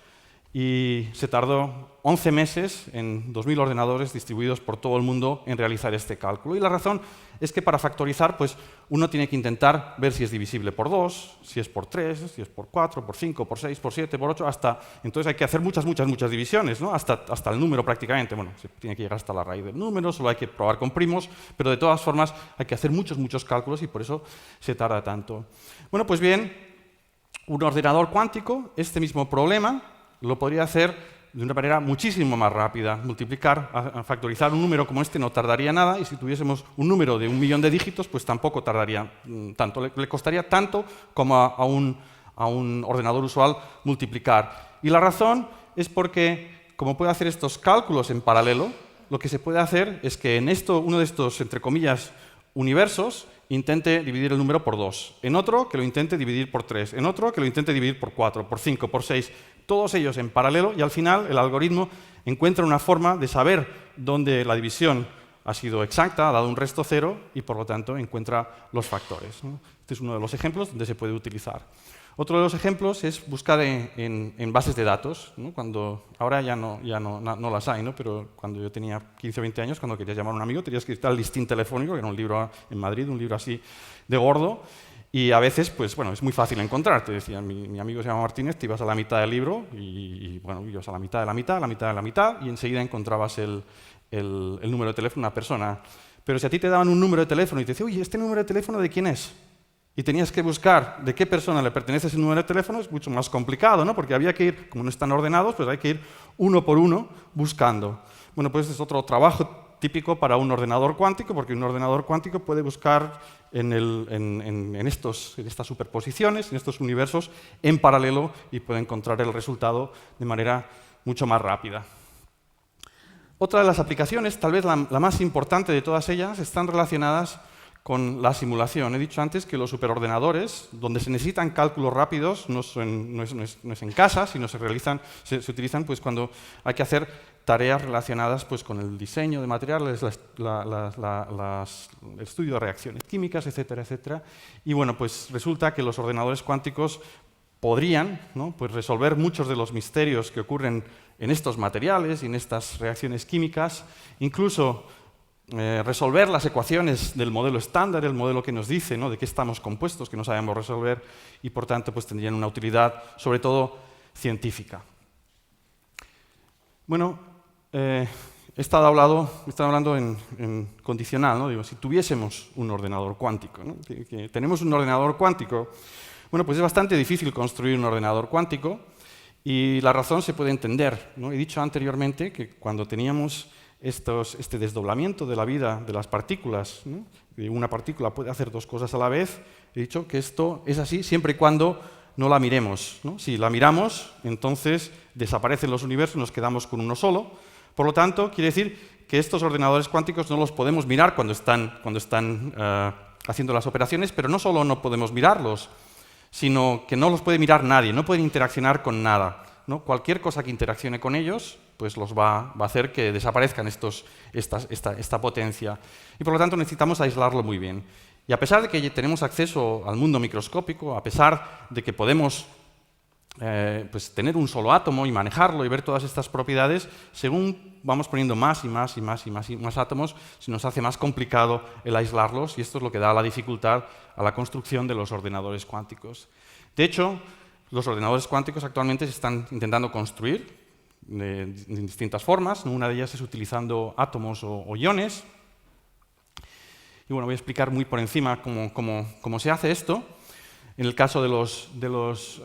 y se tardó 11 meses en 2.000 ordenadores distribuidos por todo el mundo en realizar este cálculo. Y la razón es que para factorizar, pues, uno tiene que intentar ver si es divisible por 2, si es por 3, si es por 4, por 5, por 6, por 7, por 8, hasta... Entonces hay que hacer muchas divisiones, ¿no? Hasta el número prácticamente. Bueno, se tiene que llegar hasta la raíz del número, solo hay que probar con primos, pero de todas formas hay que hacer muchos cálculos y por eso se tarda tanto. Bueno, pues bien, un ordenador cuántico, este mismo problema, lo podría hacer de una manera muchísimo más rápida. Multiplicar, factorizar un número como este no tardaría nada, y si tuviésemos un número de 1 millón de dígitos, pues tampoco tardaría tanto. Le costaría tanto como a un ordenador usual multiplicar. Y la razón es porque, como puede hacer estos cálculos en paralelo, lo que se puede hacer es que en uno de estos, entre comillas, universos, intente dividir el número por 2, en otro que lo intente dividir por 3, en otro que lo intente dividir por 4, por 5, por 6, todos ellos en paralelo, y al final el algoritmo encuentra una forma de saber dónde la división ha sido exacta, ha dado un resto cero, y por lo tanto encuentra los factores, ¿no? Este es uno de los ejemplos donde se puede utilizar. Otro de los ejemplos es buscar en bases de datos, ¿no? Ahora ya no las hay, ¿no? Pero cuando yo tenía 15 o 20 años, cuando querías llamar a un amigo, tenías que ir al listín telefónico, que era un libro en Madrid, un libro así de gordo, y a veces, pues bueno, es muy fácil encontrar. Te decía, mi amigo se llama Martínez, te ibas a la mitad del libro, y bueno, ibas a la mitad de la mitad, la mitad de la mitad, y enseguida encontrabas el número de teléfono de una persona. Pero si a ti te daban un número de teléfono y te decían, oye, ¿este número de teléfono de quién es? Y tenías que buscar de qué persona le pertenece ese número de teléfono, es mucho más complicado, ¿no? Porque había que ir, como no están ordenados, pues hay que ir uno por uno buscando. Bueno, pues es otro trabajo típico para un ordenador cuántico, porque un ordenador cuántico puede buscar en estas superposiciones, en estos universos, en paralelo, y puede encontrar el resultado de manera mucho más rápida. Otra de las aplicaciones, tal vez la más importante de todas ellas, están relacionadas con la simulación. He dicho antes que los superordenadores, donde se necesitan cálculos rápidos, no es en casa, sino se utilizan pues, cuando hay que hacer tareas relacionadas pues, con el diseño de materiales, el estudio de reacciones químicas, etcétera, etcétera. Y bueno, pues resulta que los ordenadores cuánticos podrían, ¿no? Pues resolver muchos de los misterios que ocurren en estos materiales y en estas reacciones químicas, incluso resolver las ecuaciones del modelo estándar, el modelo que nos dice, ¿no? de qué estamos compuestos, que no sabemos resolver, y por tanto pues, tendrían una utilidad, sobre todo, científica. Bueno, he estado hablando en condicional, ¿no? Digo, si tuviésemos un ordenador cuántico, ¿no? que tenemos un ordenador cuántico, bueno, pues es bastante difícil construir un ordenador cuántico, y la razón se puede entender, ¿no? He dicho anteriormente que cuando teníamos este desdoblamiento de la vida de las partículas, ¿no? Una partícula puede hacer dos cosas a la vez. He dicho que esto es así siempre y cuando no la miremos, ¿no? Si la miramos, entonces desaparecen los universos y nos quedamos con uno solo. Por lo tanto, quiere decir que estos ordenadores cuánticos no los podemos mirar cuando están haciendo las operaciones, pero no solo no podemos mirarlos, sino que no los puede mirar nadie, no pueden interaccionar con nada, ¿no? Cualquier cosa que interaccione con ellos pues los va a hacer que desaparezcan esta potencia. Y por lo tanto necesitamos aislarlo muy bien. Y a pesar de que tenemos acceso al mundo microscópico, a pesar de que podemos pues tener un solo átomo y manejarlo y ver todas estas propiedades, según vamos poniendo más y más y más y más y más átomos, se nos hace más complicado el aislarlos, y esto es lo que da la dificultad a la construcción de los ordenadores cuánticos. De hecho, los ordenadores cuánticos actualmente se están intentando construir de distintas formas, ¿no? Una de ellas es utilizando átomos o iones. Y bueno, voy a explicar muy por encima cómo se hace esto. En el caso de los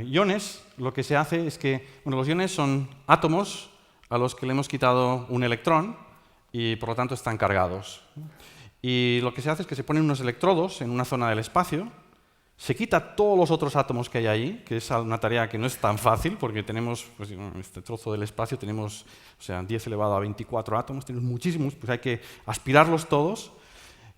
iones, lo que se hace es que los iones son átomos a los que le hemos quitado un electrón y por lo tanto están cargados. Y lo que se hace es que se ponen unos electrodos en una zona del espacio, se quita todos los otros átomos que hay ahí, que es una tarea que no es tan fácil, porque tenemos, pues, en este trozo del espacio tenemos 10 elevado a 24 átomos, tenemos muchísimos, pues hay que aspirarlos todos,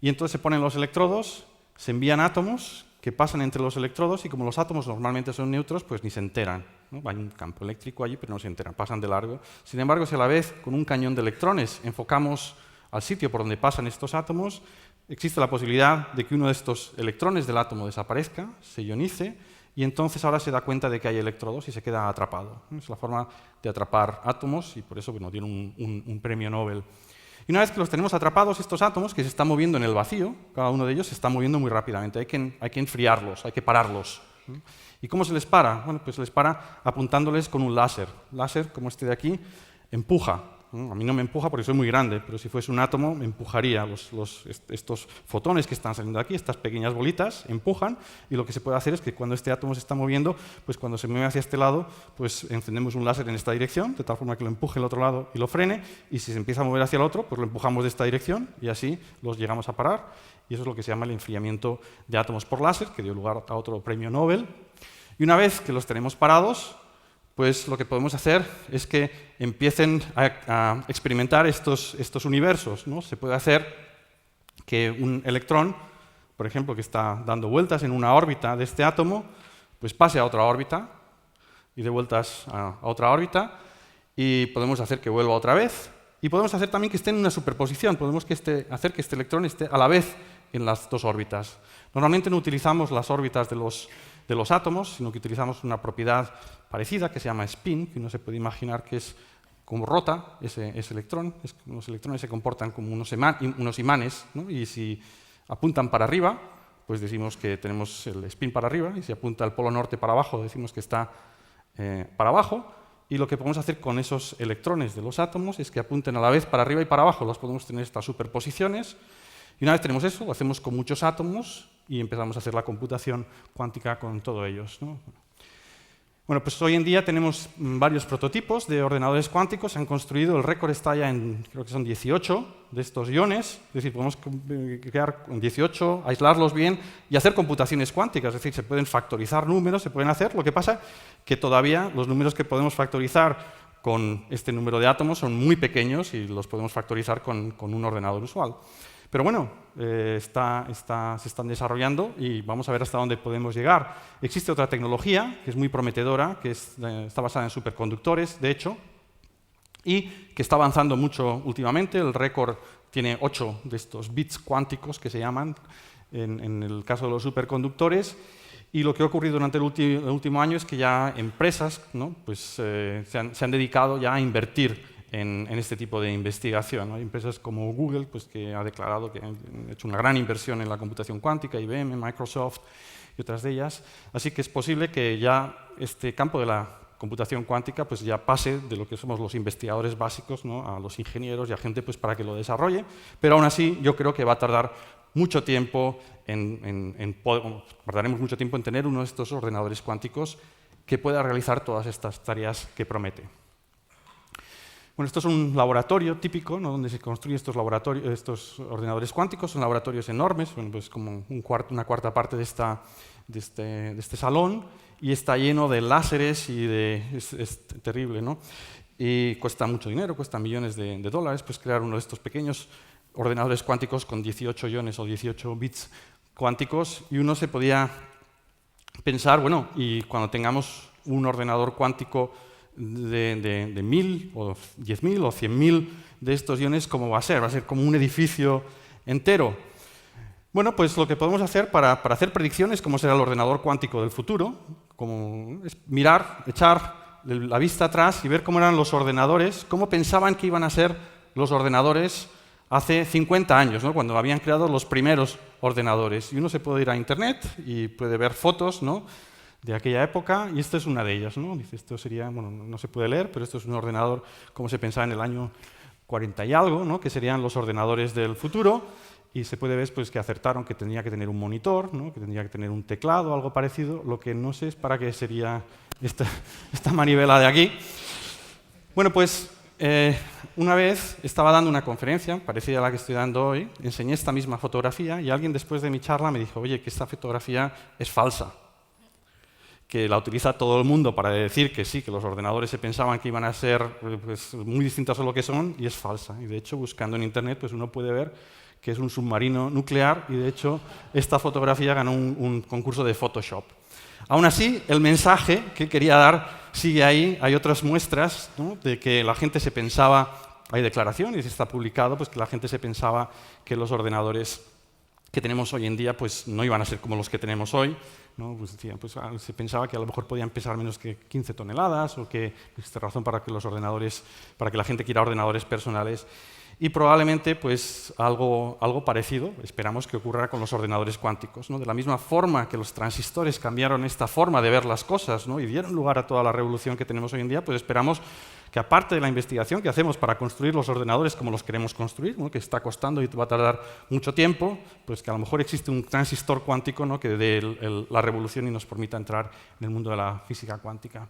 y entonces se ponen los electrodos, se envían átomos que pasan entre los electrodos, y como los átomos normalmente son neutros, pues ni se enteran, ¿no? Hay un campo eléctrico allí, pero no se enteran, pasan de largo. Sin embargo, si a la vez con un cañón de electrones enfocamos al sitio por donde pasan estos átomos, existe la posibilidad de que uno de estos electrones del átomo desaparezca, se ionice, y entonces ahora se da cuenta de que hay electrodos y se queda atrapado. Es la forma de atrapar átomos, y por eso tiene un premio Nobel. Y una vez que los tenemos atrapados, estos átomos, que se están moviendo en el vacío, cada uno de ellos se está moviendo muy rápidamente, hay que enfriarlos, hay que pararlos. ¿Y cómo se les para? Bueno, pues se les para apuntándoles con un láser. Láser, como este de aquí, empuja A mí no me empuja porque soy muy grande, pero si fuese un átomo me empujaría. Estos fotones que están saliendo de aquí, estas pequeñas bolitas, empujan, y lo que se puede hacer es que cuando este átomo se está moviendo, pues cuando se mueve hacia este lado, pues encendemos un láser en esta dirección, de tal forma que lo empuje al otro lado y lo frene, y si se empieza a mover hacia el otro, pues lo empujamos de esta dirección y así los llegamos a parar. Y eso es lo que se llama el enfriamiento de átomos por láser, que dio lugar a otro premio Nobel. Y una vez que los tenemos parados, pues lo que podemos hacer es que empiecen a experimentar estos universos, ¿no? Se puede hacer que un electrón, por ejemplo, que está dando vueltas en una órbita de este átomo, pues pase a otra órbita y dé vueltas a otra órbita, y podemos hacer que vuelva otra vez, y podemos hacer también que esté en una superposición, podemos hacer que este electrón esté a la vez en las dos órbitas. Normalmente no utilizamos las órbitas de los átomos, sino que utilizamos una propiedad parecida que se llama spin, que uno se puede imaginar que es como rota ese electrón. Los electrones se comportan como unos imanes, ¿no? Y si apuntan para arriba, pues decimos que tenemos el spin para arriba, y si apunta al polo norte para abajo, decimos que está para abajo. Y lo que podemos hacer con esos electrones de los átomos es que apunten a la vez para arriba y para abajo. Los podemos tener estas superposiciones. Y una vez tenemos eso, lo hacemos con muchos átomos y empezamos a hacer la computación cuántica con todos ellos, ¿no? Bueno, pues hoy en día tenemos varios prototipos de ordenadores cuánticos. Se han construido, el récord está ya en, creo que son 18 de estos iones. Es decir, podemos crear 18, aislarlos bien y hacer computaciones cuánticas. Es decir, se pueden factorizar números, se pueden hacer. Lo que pasa que todavía los números que podemos factorizar con este número de átomos son muy pequeños y los podemos factorizar con un ordenador usual. Pero bueno, se están desarrollando y vamos a ver hasta dónde podemos llegar. Existe otra tecnología que es muy prometedora, que está basada en superconductores, de hecho, y que está avanzando mucho últimamente. El récord tiene 8 de estos bits cuánticos que se llaman, en el caso de los superconductores. Y lo que ha ocurrido durante el último año es que ya empresas, ¿no? Pues, se han dedicado ya a invertir en este tipo de investigación, ¿no? Hay empresas como Google, pues, que ha declarado que han hecho una gran inversión en la computación cuántica, IBM, Microsoft y otras de ellas. Así que es posible que ya este campo de la computación cuántica pues, ya pase de lo que somos los investigadores básicos, ¿no? A los ingenieros y a gente pues, para que lo desarrolle. Pero aún así yo creo que va a tardar mucho tiempo tardaremos mucho tiempo en tener uno de estos ordenadores cuánticos que pueda realizar todas estas tareas que promete. Bueno, esto es un laboratorio típico, ¿no? Donde se construyen estos ordenadores cuánticos. Son laboratorios enormes, bueno, pues como una cuarta parte de este salón, y está lleno de láseres y es terrible, ¿no? Y cuesta mucho dinero, cuesta millones de dólares, pues crear uno de estos pequeños ordenadores cuánticos con 18 iones o 18 bits cuánticos, y uno se podía pensar, bueno, y cuando tengamos un ordenador cuántico de 1000 o 10.000 o 100.000 de estos iones, ¿cómo va a ser? ¿Va a ser como un edificio entero? Bueno, pues lo que podemos hacer para hacer predicciones, cómo será el ordenador cuántico del futuro, es mirar, echar la vista atrás y ver cómo eran los ordenadores, cómo pensaban que iban a ser los ordenadores hace 50 años, ¿no? Cuando habían creado los primeros ordenadores. Y uno se puede ir a Internet y puede ver fotos, ¿no? De aquella época, y esta es una de ellas, ¿no? Dice, esto sería, bueno, no se puede leer, pero esto es un ordenador como se pensaba en el año 40 y algo, ¿no? Que serían los ordenadores del futuro, y se puede ver pues, que acertaron que tendría que tener un monitor, ¿no? Que tendría que tener un teclado, algo parecido. Lo que no sé es para qué sería esta manivela de aquí. Bueno, pues una vez estaba dando una conferencia, parecida a la que estoy dando hoy, enseñé esta misma fotografía, y alguien después de mi charla me dijo, oye, que esta fotografía es falsa, que la utiliza todo el mundo para decir que sí, que los ordenadores se pensaban que iban a ser pues, muy distintos a lo que son, y es falsa. Y de hecho, buscando en Internet, pues uno puede ver que es un submarino nuclear, y de hecho, esta fotografía ganó un concurso de Photoshop. Aún así, el mensaje que quería dar sigue ahí. Hay otras muestras, ¿no? De que la gente se pensaba, hay declaraciones, está publicado, pues que la gente se pensaba que los ordenadores que tenemos hoy en día pues, no iban a ser como los que tenemos hoy, ¿no? Pues, se pensaba que a lo mejor podían pesar menos que 15 toneladas, o que existe razón para que la gente quiera ordenadores personales. Y probablemente pues, algo parecido esperamos que ocurra con los ordenadores cuánticos, ¿no? De la misma forma que los transistores cambiaron esta forma de ver las cosas, ¿no? Y dieron lugar a toda la revolución que tenemos hoy en día, pues esperamos que aparte de la investigación que hacemos para construir los ordenadores como los queremos construir, ¿no? Que está costando y va a tardar mucho tiempo, pues que a lo mejor existe un transistor cuántico, ¿no? Que dé la revolución y nos permita entrar en el mundo de la física cuántica.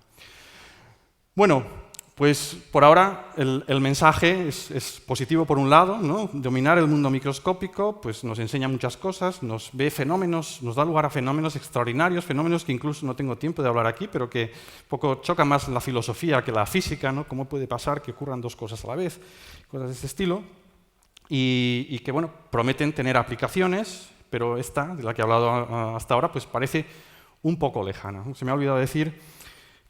Bueno, pues por ahora el mensaje es positivo por un lado, ¿no? Dominar el mundo microscópico pues nos enseña muchas cosas, nos ve fenómenos, nos da lugar a fenómenos extraordinarios, fenómenos que incluso no tengo tiempo de hablar aquí, pero que un poco chocan más la filosofía que la física, ¿no? Cómo puede pasar que ocurran dos cosas a la vez, cosas de este estilo, y que bueno, prometen tener aplicaciones, pero esta, de la que he hablado hasta ahora, pues parece un poco lejana. Se me ha olvidado decir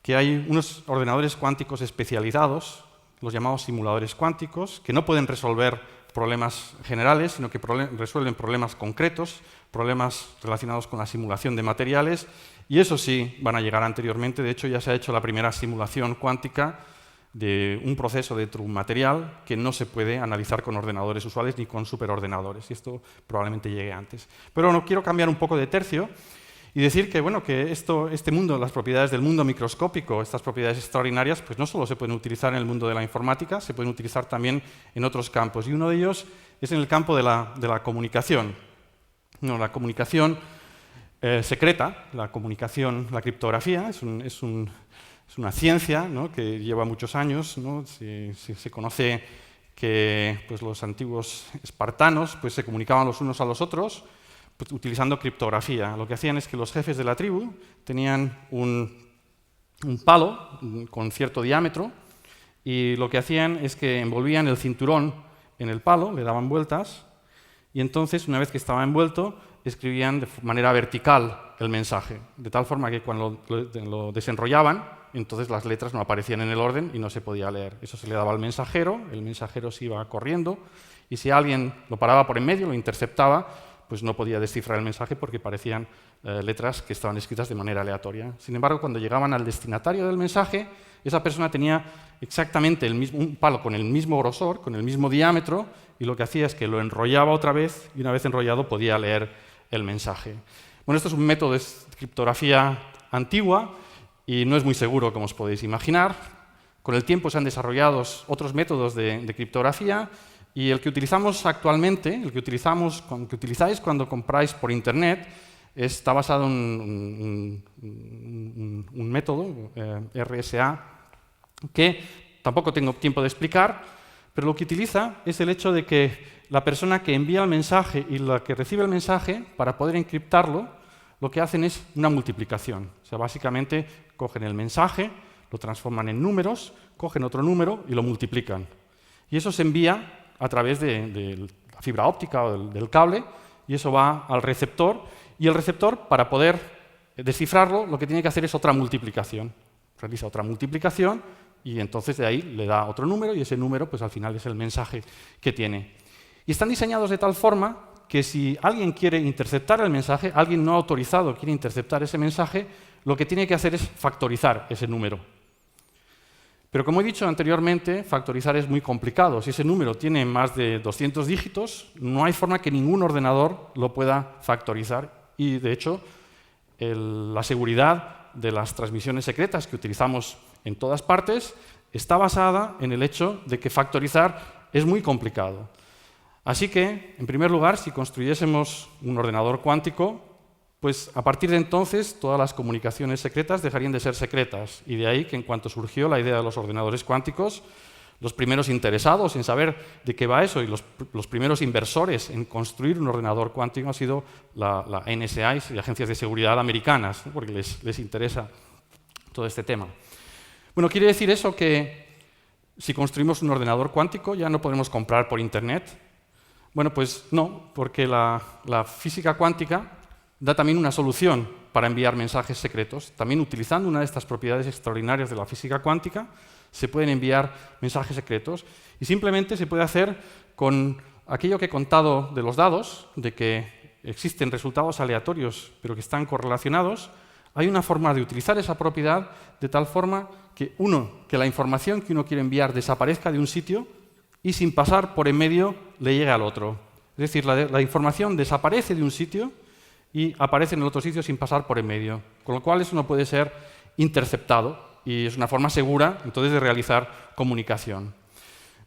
que hay unos ordenadores cuánticos especializados, los llamados simuladores cuánticos, que no pueden resolver problemas generales, sino que resuelven problemas concretos, problemas relacionados con la simulación de materiales, y eso sí van a llegar anteriormente. De hecho, ya se ha hecho la primera simulación cuántica de un proceso dentro de un material que no se puede analizar con ordenadores usuales ni con superordenadores, y esto probablemente llegue antes. Pero no quiero cambiar un poco de tercio y decir que, bueno, que este mundo, las propiedades del mundo microscópico, estas propiedades extraordinarias, pues no solo se pueden utilizar en el mundo de la informática, se pueden utilizar también en otros campos. Y uno de ellos es en el campo de la comunicación. No, la comunicación secreta, la criptografía, es una ciencia, ¿no? Que lleva muchos años, ¿no? Se conoce que pues, los antiguos espartanos pues, se comunicaban los unos a los otros, pues, utilizando criptografía. Lo que hacían es que los jefes de la tribu tenían un palo con cierto diámetro y lo que hacían es que envolvían el cinturón en el palo, le daban vueltas y entonces, una vez que estaba envuelto, escribían de manera vertical el mensaje, de tal forma que cuando lo desenrollaban, entonces las letras no aparecían en el orden y no se podía leer. Eso se le daba al mensajero, el mensajero se iba corriendo y si alguien lo paraba por en medio, lo interceptaba, pues no podía descifrar el mensaje porque parecían letras que estaban escritas de manera aleatoria. Sin embargo, cuando llegaban al destinatario del mensaje, esa persona tenía exactamente un palo con el mismo grosor, con el mismo diámetro, y lo que hacía es que lo enrollaba otra vez, y una vez enrollado podía leer el mensaje. Bueno, esto es un método de criptografía antigua, y no es muy seguro, como os podéis imaginar. Con el tiempo se han desarrollado otros métodos de criptografía, y el que utilizamos actualmente, el que utilizáis cuando compráis por Internet, está basado en un método, RSA, que tampoco tengo tiempo de explicar, pero lo que utiliza es el hecho de que la persona que envía el mensaje y la que recibe el mensaje, para poder encriptarlo, lo que hacen es una multiplicación. O sea, básicamente cogen el mensaje, lo transforman en números, cogen otro número y lo multiplican. Y eso se envía a través de la fibra óptica o del cable, y eso va al receptor, y el receptor, para poder descifrarlo, lo que tiene que hacer es otra multiplicación. Realiza otra multiplicación, y entonces de ahí le da otro número, y ese número pues al final es el mensaje que tiene. Y están diseñados de tal forma que si alguien quiere interceptar el mensaje, alguien no autorizado quiere interceptar ese mensaje, lo que tiene que hacer es factorizar ese número. Pero como he dicho anteriormente, factorizar es muy complicado. Si ese número tiene más de 200 dígitos, no hay forma que ningún ordenador lo pueda factorizar. Y, de hecho, la seguridad de las transmisiones secretas que utilizamos en todas partes está basada en el hecho de que factorizar es muy complicado. Así que, en primer lugar, si construyésemos un ordenador cuántico, pues a partir de entonces todas las comunicaciones secretas dejarían de ser secretas, y de ahí que en cuanto surgió la idea de los ordenadores cuánticos, los primeros interesados en saber de qué va eso y los primeros inversores en construir un ordenador cuántico han sido la NSA y agencias de seguridad americanas, ¿no? Porque les interesa todo este tema. Bueno, ¿quiere decir eso que si construimos un ordenador cuántico ya no podemos comprar por Internet? Bueno, pues no, porque la física cuántica da también una solución para enviar mensajes secretos. También utilizando una de estas propiedades extraordinarias de la física cuántica, se pueden enviar mensajes secretos. Y simplemente se puede hacer con aquello que he contado de los dados, de que existen resultados aleatorios, pero que están correlacionados. Hay una forma de utilizar esa propiedad de tal forma que la información que uno quiere enviar desaparezca de un sitio y sin pasar por en medio le llega al otro. Es decir, la información desaparece de un sitio y aparece en el otro sitio sin pasar por en medio, con lo cual eso no puede ser interceptado y es una forma segura entonces de realizar comunicación.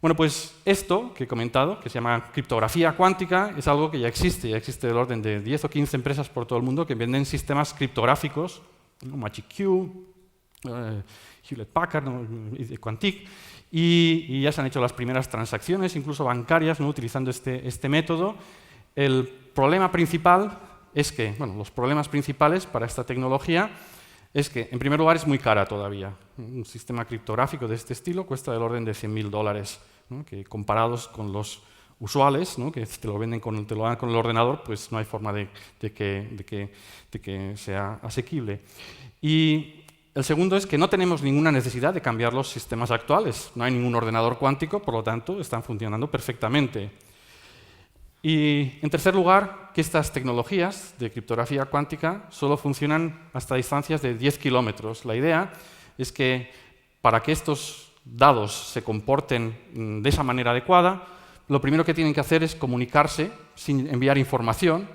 Bueno, pues esto que he comentado, que se llama criptografía cuántica, es algo que ya existe del orden de 10 o 15 empresas por todo el mundo que venden sistemas criptográficos, Magic Q, Hewlett Packard, Quantic, y ya se han hecho las primeras transacciones, incluso bancarias, ¿no?, utilizando este método. El problema principal es que, bueno, los problemas principales para esta tecnología es que, en primer lugar, es muy cara todavía. Un sistema criptográfico de este estilo cuesta del orden de $100.000, ¿no?, que comparados con los usuales, ¿no?, que te lo dan con el ordenador, pues no hay forma de que sea asequible. Y el segundo es que no tenemos ninguna necesidad de cambiar los sistemas actuales. No hay ningún ordenador cuántico, por lo tanto, están funcionando perfectamente. Y, en tercer lugar, que estas tecnologías de criptografía cuántica solo funcionan hasta distancias de 10 kilómetros. La idea es que para que estos dados se comporten de esa manera adecuada, lo primero que tienen que hacer es comunicarse sin enviar información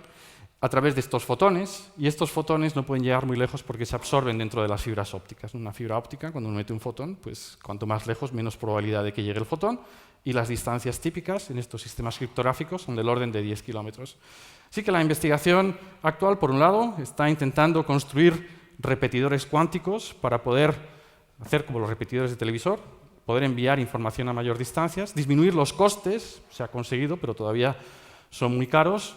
a través de estos fotones, y estos fotones no pueden llegar muy lejos porque se absorben dentro de las fibras ópticas. Una fibra óptica, cuando uno mete un fotón, pues cuanto más lejos, menos probabilidad de que llegue el fotón, y las distancias típicas en estos sistemas criptográficos son del orden de 10 kilómetros. Así que la investigación actual, por un lado, está intentando construir repetidores cuánticos para poder hacer como los repetidores de televisor, poder enviar información a mayor distancias, disminuir los costes, se ha conseguido, pero todavía son muy caros.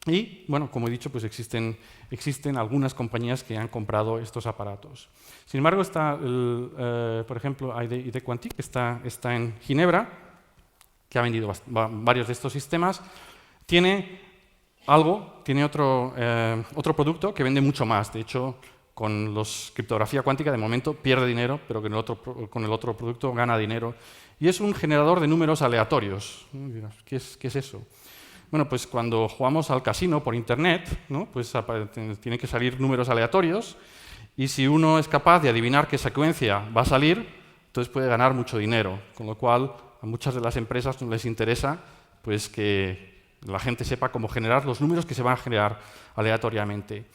Y, bueno, como he dicho, pues existen algunas compañías que han comprado estos aparatos. Sin embargo, está, por ejemplo, ID Quantic, que está en Ginebra, que ha vendido varios de estos sistemas. Tiene otro producto que vende mucho más. De hecho, con los criptografía cuántica, de momento, pierde dinero, pero con el otro producto gana dinero. Y es un generador de números aleatorios. ¿Qué es eso? Bueno, pues cuando jugamos al casino por Internet, ¿no?, pues tienen que salir números aleatorios, y si uno es capaz de adivinar qué secuencia va a salir, entonces puede ganar mucho dinero, con lo cual a muchas de las empresas no les interesa pues, que la gente sepa cómo generar los números que se van a generar aleatoriamente.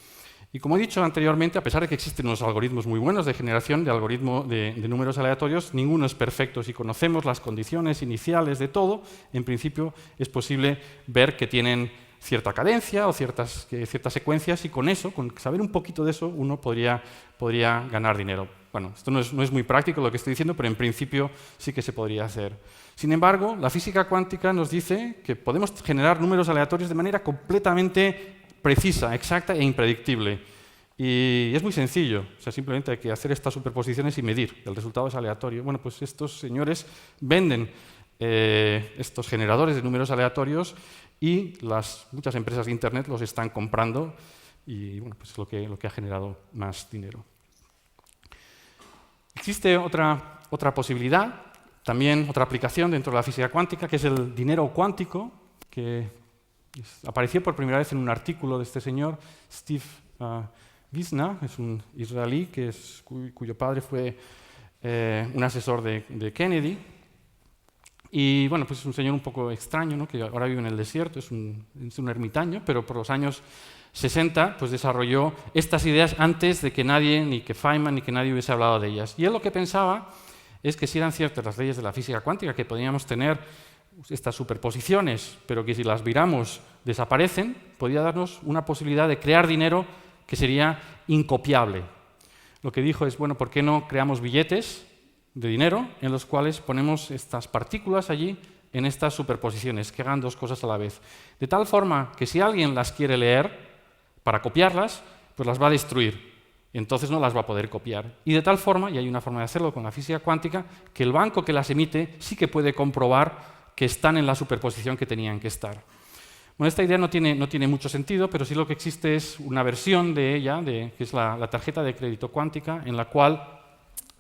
Y como he dicho anteriormente, a pesar de que existen unos algoritmos muy buenos de generación de números aleatorios, ninguno es perfecto. Si conocemos las condiciones iniciales de todo, en principio es posible ver que tienen cierta cadencia o ciertas secuencias, y con eso, con saber un poquito de eso, uno podría ganar dinero. Bueno, esto no es muy práctico lo que estoy diciendo, pero en principio sí que se podría hacer. Sin embargo, la física cuántica nos dice que podemos generar números aleatorios de manera completamente precisa, exacta e impredictible. Y es muy sencillo, o sea, simplemente hay que hacer estas superposiciones y medir. El resultado es aleatorio. Bueno, pues estos señores venden estos generadores de números aleatorios, y muchas empresas de Internet los están comprando, y bueno, pues es lo que ha generado más dinero. Existe otra posibilidad, también otra aplicación dentro de la física cuántica, que es el dinero cuántico, que apareció por primera vez en un artículo de este señor, Steve Wisna, es un israelí cuyo padre fue un asesor de Kennedy. Y bueno, pues es un señor un poco extraño, ¿no?, que ahora vive en el desierto, es un ermitaño, pero por los años 60 pues desarrolló estas ideas antes de que nadie, ni que Feynman, ni que nadie hubiese hablado de ellas. Y él lo que pensaba es que si eran ciertas las leyes de la física cuántica, que podíamos tener estas superposiciones, pero que si las viramos desaparecen, podía darnos una posibilidad de crear dinero que sería incopiable. Lo que dijo es, bueno, ¿por qué no creamos billetes de dinero en los cuales ponemos estas partículas allí en estas superposiciones, que hagan dos cosas a la vez? De tal forma que si alguien las quiere leer para copiarlas, pues las va a destruir. Y entonces no las va a poder copiar. Y de tal forma, y hay una forma de hacerlo con la física cuántica, que el banco que las emite sí que puede comprobar que están en la superposición que tenían que estar. Bueno, esta idea no tiene mucho sentido, pero sí lo que existe es una versión de ella, que es la tarjeta de crédito cuántica, en la cual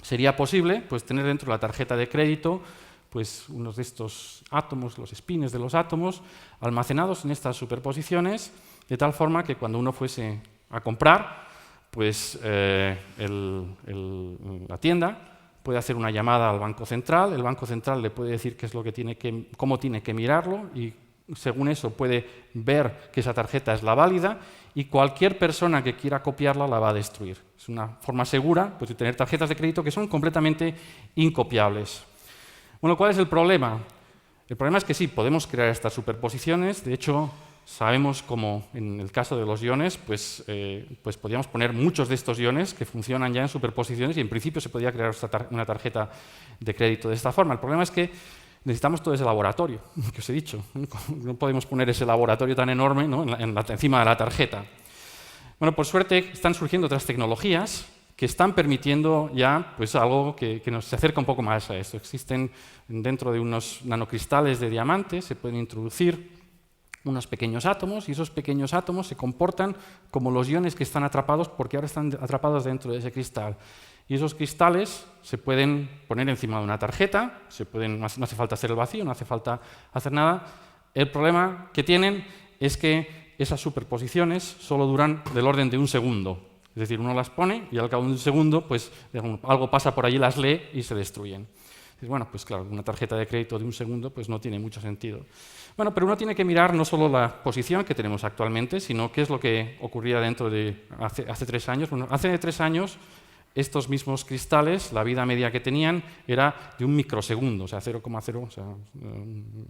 sería posible pues, tener dentro de la tarjeta de crédito pues, unos de estos átomos, los espines de los átomos, almacenados en estas superposiciones, de tal forma que cuando uno fuese a comprar, pues la tienda puede hacer una llamada al Banco Central, el Banco Central le puede decir qué es lo que cómo tiene que mirarlo y según eso puede ver que esa tarjeta es la válida y cualquier persona que quiera copiarla la va a destruir. Es una forma segura pues, de tener tarjetas de crédito que son completamente incopiables. Bueno, ¿cuál es el problema? El problema es que sí, podemos crear estas superposiciones. De hecho, sabemos como en el caso de los iones, pues podríamos poner muchos de estos iones que funcionan ya en superposiciones y en principio se podría crear una tarjeta de crédito de esta forma. El problema es que necesitamos todo ese laboratorio que os he dicho. No podemos poner ese laboratorio tan enorme, ¿no? encima de la tarjeta. Bueno, por suerte están surgiendo otras tecnologías que están permitiendo ya pues, algo que nos acerca un poco más a esto. Existen dentro de unos nanocristales de diamante, se pueden introducir unos pequeños átomos y esos pequeños átomos se comportan como los iones que están atrapados porque ahora están atrapados dentro de ese cristal. Y esos cristales se pueden poner encima de una tarjeta, no hace falta hacer el vacío, no hace falta hacer nada. El problema que tienen es que esas superposiciones solo duran del orden de un segundo. Es decir, uno las pone y al cabo de un segundo pues, algo pasa por allí, las lee y se destruyen. Bueno, pues claro, una tarjeta de crédito de un segundo pues no tiene mucho sentido. Bueno, pero uno tiene que mirar no solo la posición que tenemos actualmente, sino qué es lo que ocurría dentro de hace 3 años. Bueno, hace 3 años estos mismos cristales, la vida media que tenían era de un microsegundo, o sea, 0,0, o sea,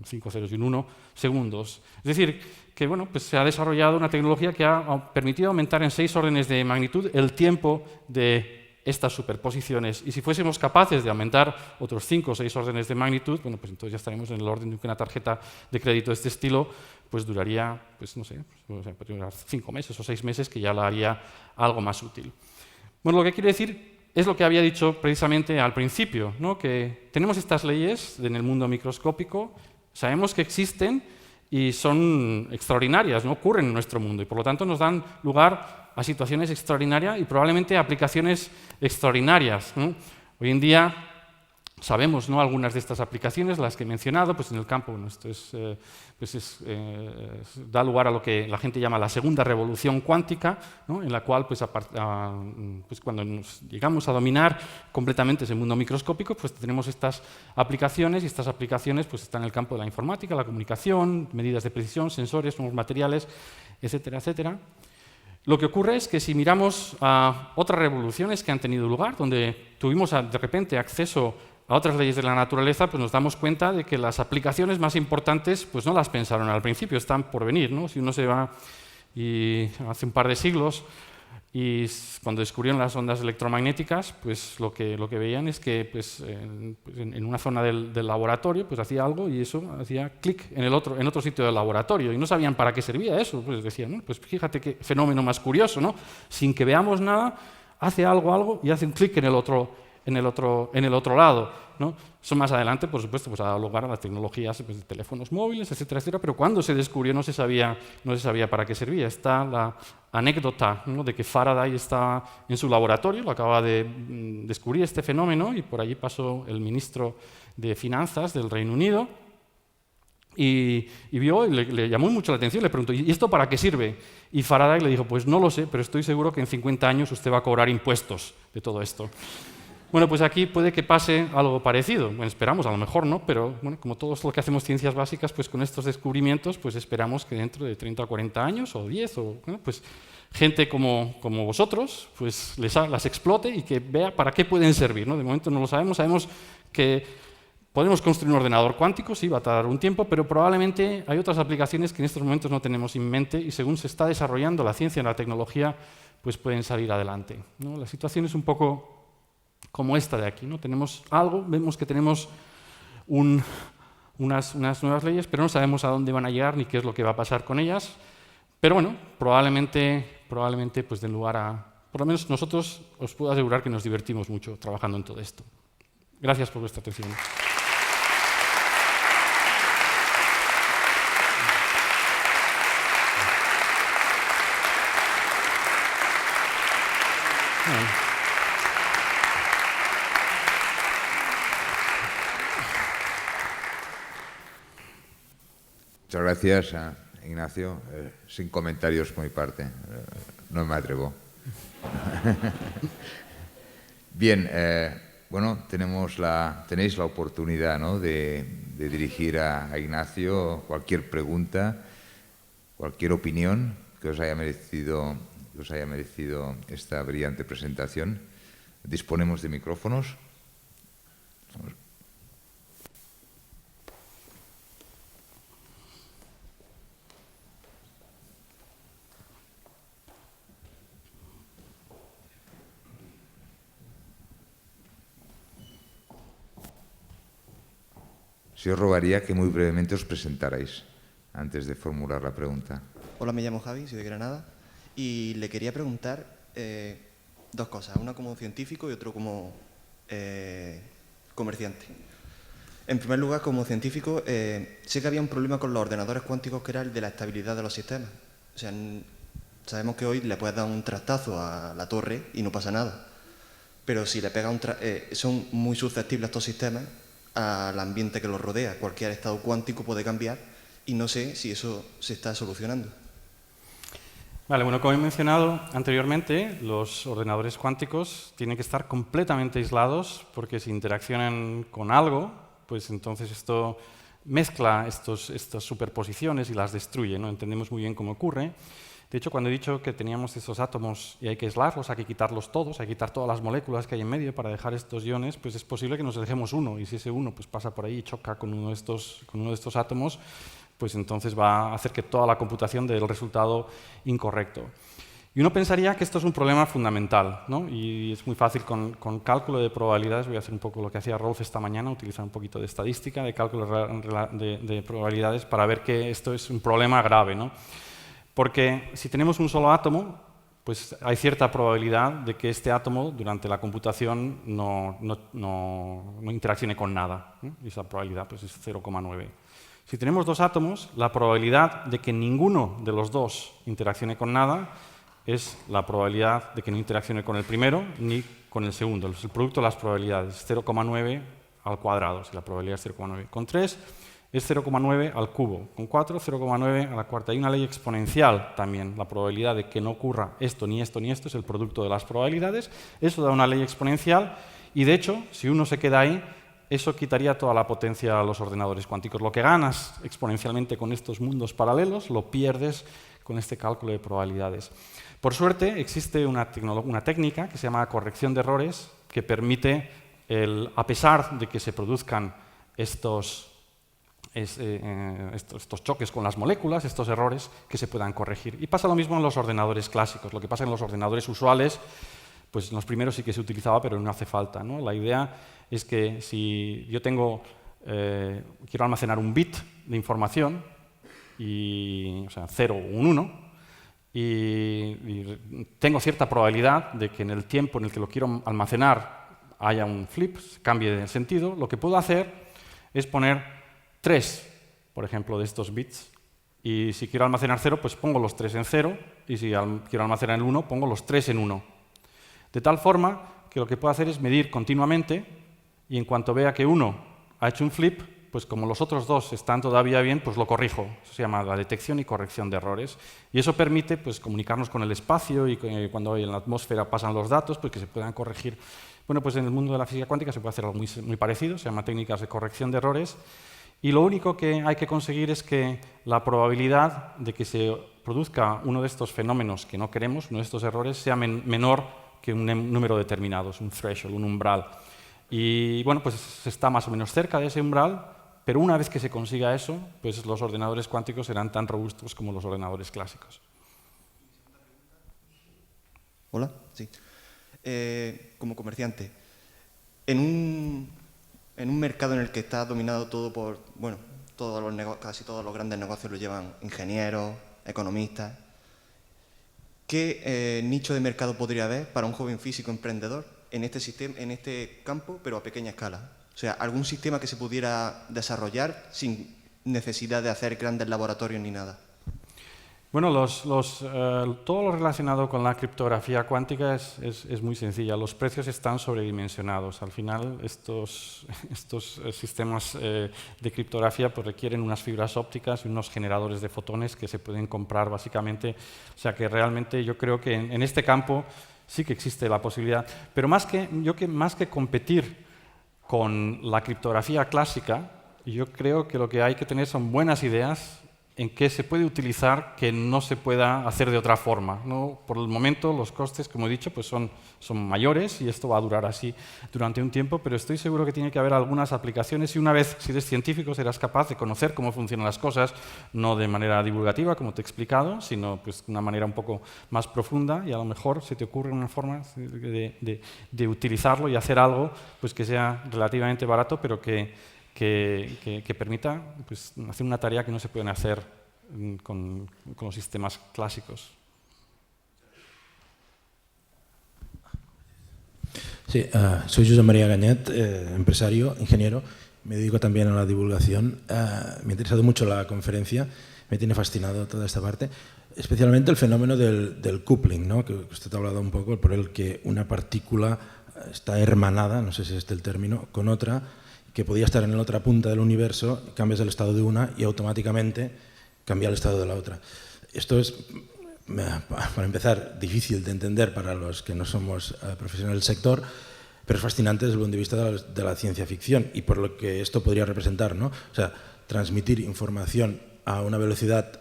5 ceros y un 1 segundos. Es decir, que bueno, pues se ha desarrollado una tecnología que ha permitido aumentar en 6 órdenes de magnitud el tiempo de estas superposiciones. Y si fuésemos capaces de aumentar otros 5 o 6 órdenes de magnitud, bueno, pues entonces ya estaremos en el orden de que una tarjeta de crédito de este estilo pues duraría, pues no sé, podría durar 5 meses o 6 meses, que ya la haría algo más útil. Bueno, lo que quiero decir es lo que había dicho precisamente al principio, ¿no? Que tenemos estas leyes en el mundo microscópico, sabemos que existen y son extraordinarias, no ocurren en nuestro mundo y por lo tanto nos dan lugar a situaciones extraordinarias y probablemente a aplicaciones extraordinarias, ¿no? Hoy en día sabemos, ¿no? Algunas de estas aplicaciones, las que he mencionado, pues en el campo, bueno, esto da lugar a lo que la gente llama la segunda revolución cuántica, ¿no? En la cual, pues cuando llegamos a dominar completamente ese mundo microscópico, pues tenemos estas aplicaciones y estas aplicaciones pues, están en el campo de la informática, la comunicación, medidas de precisión, sensores, nuevos materiales, etcétera, etcétera. Lo que ocurre es que si miramos a otras revoluciones que han tenido lugar, donde tuvimos de repente acceso a otras leyes de la naturaleza, pues nos damos cuenta de que las aplicaciones más importantes pues no las pensaron al principio, están por venir, ¿no? Si uno se va hace un par de siglos y cuando descubrieron las ondas electromagnéticas, pues lo que veían es que pues, en una zona del laboratorio pues hacía algo y eso hacía clic en otro sitio del laboratorio y no sabían para qué servía eso. Pues decían, ¿no? Pues fíjate qué fenómeno más curioso, ¿no? Sin que veamos nada, hace algo y hace un clic en el otro lado, ¿no? Eso más adelante, por supuesto, pues ha dado lugar a las tecnologías pues, de teléfonos móviles, etcétera, etcétera, pero cuando se descubrió no se sabía para qué servía. Está la anécdota, ¿no? De que Faraday estaba en su laboratorio, lo acaba de descubrir este fenómeno y por allí pasó el ministro de Finanzas del Reino Unido y vio y le llamó mucho la atención, le preguntó, ¿y esto para qué sirve? Y Faraday le dijo, pues no lo sé, pero estoy seguro que en 50 años usted va a cobrar impuestos de todo esto. Bueno, pues aquí puede que pase algo parecido. Bueno, esperamos, a lo mejor no, pero bueno, como todos los que hacemos ciencias básicas, pues con estos descubrimientos, pues esperamos que dentro de 30 o 40 años, o 10, pues gente como vosotros, pues las explote y que vea para qué pueden servir, ¿no? De momento no lo sabemos, sabemos que podemos construir un ordenador cuántico, sí, va a tardar un tiempo, pero probablemente hay otras aplicaciones que en estos momentos no tenemos en mente y según se está desarrollando la ciencia y la tecnología, pues pueden salir adelante, ¿no? La situación es un poco como esta de aquí, ¿no? Tenemos algo, vemos que tenemos unas nuevas leyes, pero no sabemos a dónde van a llegar ni qué es lo que va a pasar con ellas. Pero bueno, probablemente pues den lugar a... Por lo menos nosotros os puedo asegurar que nos divertimos mucho trabajando en todo esto. Gracias por vuestra atención. Muchas gracias, Ignacio. Sin comentarios por mi parte. No me atrevo. Bien, bueno, tenéis la oportunidad, ¿no?, de dirigir a Ignacio cualquier pregunta, cualquier opinión que os haya merecido esta brillante presentación. Disponemos de micrófonos. Si os rogaría que muy brevemente os presentarais antes de formular la pregunta. Hola, me llamo Javi, soy de Granada y le quería preguntar dos cosas, una como científico y otro como comerciante. En primer lugar, como científico, sé que había un problema con los ordenadores cuánticos que era el de la estabilidad de los sistemas. O sea, sabemos que hoy le puedes dar un trastazo a la torre y no pasa nada, pero si le pegas son muy susceptibles estos sistemas al ambiente que los rodea. Cualquier estado cuántico puede cambiar y no sé si eso se está solucionando. Vale, bueno, como he mencionado anteriormente, los ordenadores cuánticos tienen que estar completamente aislados porque si interaccionan con algo, pues entonces esto mezcla estas superposiciones y las destruye, ¿no? Entendemos muy bien cómo ocurre. De hecho, cuando he dicho que teníamos estos átomos y hay que aislarlos, hay que quitarlos todos, hay que quitar todas las moléculas que hay en medio para dejar estos iones, pues es posible que nos dejemos uno, y si ese uno pues pasa por ahí y choca con uno de estos átomos, pues entonces va a hacer que toda la computación dé el resultado incorrecto. Y uno pensaría que esto es un problema fundamental, ¿no? Y es muy fácil con cálculo de probabilidades. Voy a hacer un poco lo que hacía Rolf esta mañana, utilizar un poquito de estadística, de cálculo de probabilidades para ver que esto es un problema grave, ¿no? Porque si tenemos un solo átomo, pues hay cierta probabilidad de que este átomo durante la computación no interaccione con nada, ¿no? Y esa probabilidad pues, es 0,9. Si tenemos dos átomos, la probabilidad de que ninguno de los dos interaccione con nada es la probabilidad de que no interaccione con el primero ni con el segundo. Es el producto de las probabilidades, 0,9 al cuadrado, si la probabilidad es 0,9. Con 3 es 0,9 al cubo. Con 4, 0,9 a la cuarta. Hay una ley exponencial también. La probabilidad de que no ocurra esto, ni esto, ni esto es el producto de las probabilidades. Eso da una ley exponencial y, de hecho, si uno se queda ahí, eso quitaría toda la potencia a los ordenadores cuánticos. Lo que ganas exponencialmente con estos mundos paralelos, lo pierdes con este cálculo de probabilidades. Por suerte, existe una técnica que se llama corrección de errores que permite, a pesar de que se produzcan estos choques con las moléculas, estos errores, que se puedan corregir. Y pasa lo mismo en los ordenadores clásicos. Lo que pasa en los ordenadores usuales, pues en los primeros sí que se utilizaba, pero no hace falta, ¿no? La idea es que si yo quiero almacenar un bit de información, o sea, 0 o un 1, y tengo cierta probabilidad de que en el tiempo en el que lo quiero almacenar haya un flip, cambie de sentido, lo que puedo hacer es poner 3, por ejemplo, de estos bits. Y si quiero almacenar 0, pues pongo los 3 en 0, y si quiero almacenar el 1, pongo los 3 en 1. De tal forma que lo que puedo hacer es medir continuamente, y en cuanto vea que uno ha hecho un flip, pues como los otros dos están todavía bien, pues lo corrijo. Eso se llama la detección y corrección de errores. Y eso permite pues, comunicarnos con el espacio y cuando en la atmósfera pasan los datos, pues que se puedan corregir. Bueno, pues en el mundo de la física cuántica se puede hacer algo muy parecido, se llama técnicas de corrección de errores. Y lo único que hay que conseguir es que la probabilidad de que se produzca uno de estos fenómenos que no queremos, uno de estos errores, sea menor que un número determinado, es un threshold, un umbral. Y bueno, pues se está más o menos cerca de ese umbral, pero una vez que se consiga eso, pues los ordenadores cuánticos serán tan robustos como los ordenadores clásicos. Hola, sí. Como comerciante, en un mercado en el que está dominado todo por, bueno, casi todos los grandes negocios lo llevan ingenieros, economistas, ¿qué nicho de mercado podría haber para un joven físico emprendedor en este campo, pero a pequeña escala? O sea, algún sistema que se pudiera desarrollar sin necesidad de hacer grandes laboratorios ni nada. Bueno, todo lo relacionado con la criptografía cuántica es muy sencilla. Los precios están sobredimensionados. Al final, estos sistemas de criptografía pues, requieren unas fibras ópticas y unos generadores de fotones que se pueden comprar básicamente. O sea que realmente yo creo que en este campo sí que existe la posibilidad. Pero más que competir con la criptografía clásica, yo creo que lo que hay que tener son buenas ideas en qué se puede utilizar que no se pueda hacer de otra forma, ¿no? Por el momento los costes, como he dicho, pues son mayores y esto va a durar así durante un tiempo, pero estoy seguro que tiene que haber algunas aplicaciones y una vez, si eres científico, serás capaz de conocer cómo funcionan las cosas, no de manera divulgativa, como te he explicado, sino pues, de una manera un poco más profunda y a lo mejor se te ocurre una forma de utilizarlo y hacer algo pues, que sea relativamente barato, pero que permita pues, hacer una tarea que no se pueden hacer con los sistemas clásicos. Sí, soy Josep María Gañet, empresario, ingeniero, me dedico también a la divulgación. Me ha interesado mucho la conferencia, me tiene fascinado toda esta parte, especialmente el fenómeno del coupling, ¿no? Que usted ha hablado un poco, por el que una partícula está hermanada, no sé si es este el término, con otra, que podía estar en la otra punta del universo, cambias el estado de una y automáticamente cambia el estado de la otra. Esto es, para empezar, difícil de entender para los que no somos profesionales del sector, pero es fascinante desde el punto de vista de la ciencia ficción y por lo que esto podría representar, ¿no? O sea, transmitir información a una velocidad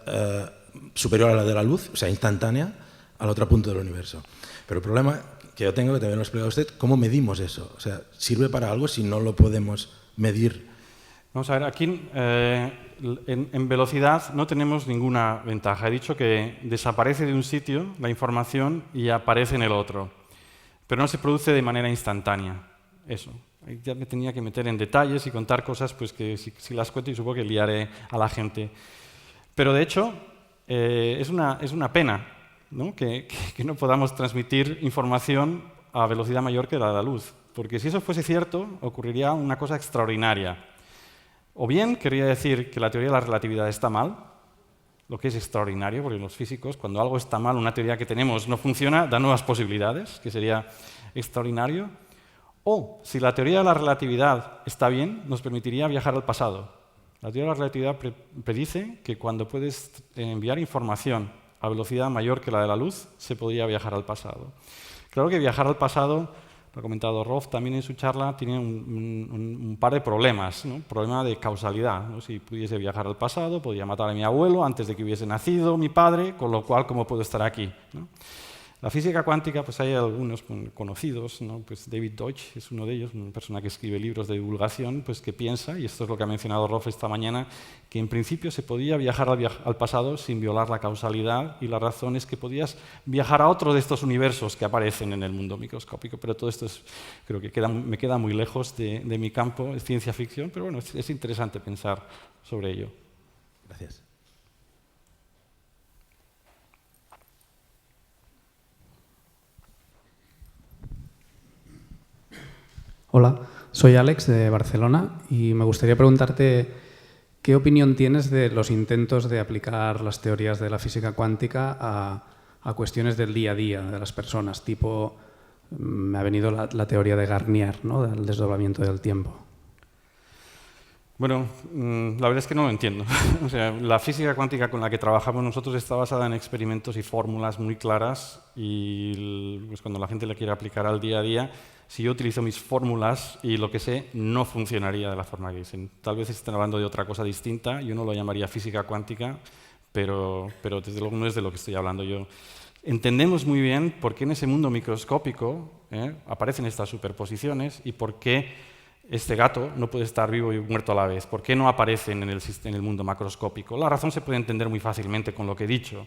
superior a la de la luz, o sea, instantánea, a la otra punta del universo. Pero el problema que yo tengo, que también lo ha explicado usted, ¿cómo medimos eso? O sea, ¿sirve para algo si no lo podemos medir? Vamos a ver, aquí en velocidad no tenemos ninguna ventaja. He dicho que desaparece de un sitio la información y aparece en el otro, pero no se produce de manera instantánea. Eso. Ya me tenía que meter en detalles y contar cosas pues, que si las cuento y supongo que liaré a la gente. Pero de hecho, es una pena, ¿no? Que no podamos transmitir información a velocidad mayor que la de la luz. Porque si eso fuese cierto, ocurriría una cosa extraordinaria. O bien querría decir que la teoría de la relatividad está mal, lo que es extraordinario, porque los físicos, cuando algo está mal, una teoría que tenemos no funciona, da nuevas posibilidades, que sería extraordinario. O, si la teoría de la relatividad está bien, nos permitiría viajar al pasado. La teoría de la relatividad predice que cuando puedes enviar información a velocidad mayor que la de la luz, se podría viajar al pasado. Claro que viajar al pasado, lo ha comentado Rolf también en su charla, tiene un par de problemas, ¿no? Problema de causalidad, ¿no? Si pudiese viajar al pasado, podría matar a mi abuelo antes de que hubiese nacido mi padre, con lo cual, ¿cómo puedo estar aquí? ¿No? La física cuántica, pues hay algunos conocidos, ¿no? Pues David Deutsch es uno de ellos, una persona que escribe libros de divulgación, pues que piensa, y esto es lo que ha mencionado Rolf esta mañana, que en principio se podía viajar al pasado sin violar la causalidad, y la razón es que podías viajar a otro de estos universos que aparecen en el mundo microscópico, pero todo esto creo que me queda muy lejos de mi campo, es ciencia ficción, pero bueno, es interesante pensar sobre ello. Gracias. Hola, soy Alex de Barcelona y me gustaría preguntarte qué opinión tienes de los intentos de aplicar las teorías de la física cuántica a cuestiones del día a día de las personas, tipo, me ha venido la teoría de Garnier, ¿no? Del desdoblamiento del tiempo. Bueno, la verdad es que no lo entiendo. O sea, la física cuántica con la que trabajamos nosotros está basada en experimentos y fórmulas muy claras y pues, cuando la gente le quiere aplicar al día a día, si yo utilizo mis fórmulas y lo que sé, no funcionaría de la forma que dicen. Tal vez estén hablando de otra cosa distinta, yo no lo llamaría física cuántica, pero desde luego no es de lo que estoy hablando yo. Entendemos muy bien por qué en ese mundo microscópico aparecen estas superposiciones y por qué este gato no puede estar vivo y muerto a la vez. ¿Por qué no aparecen en el mundo macroscópico? La razón se puede entender muy fácilmente con lo que he dicho,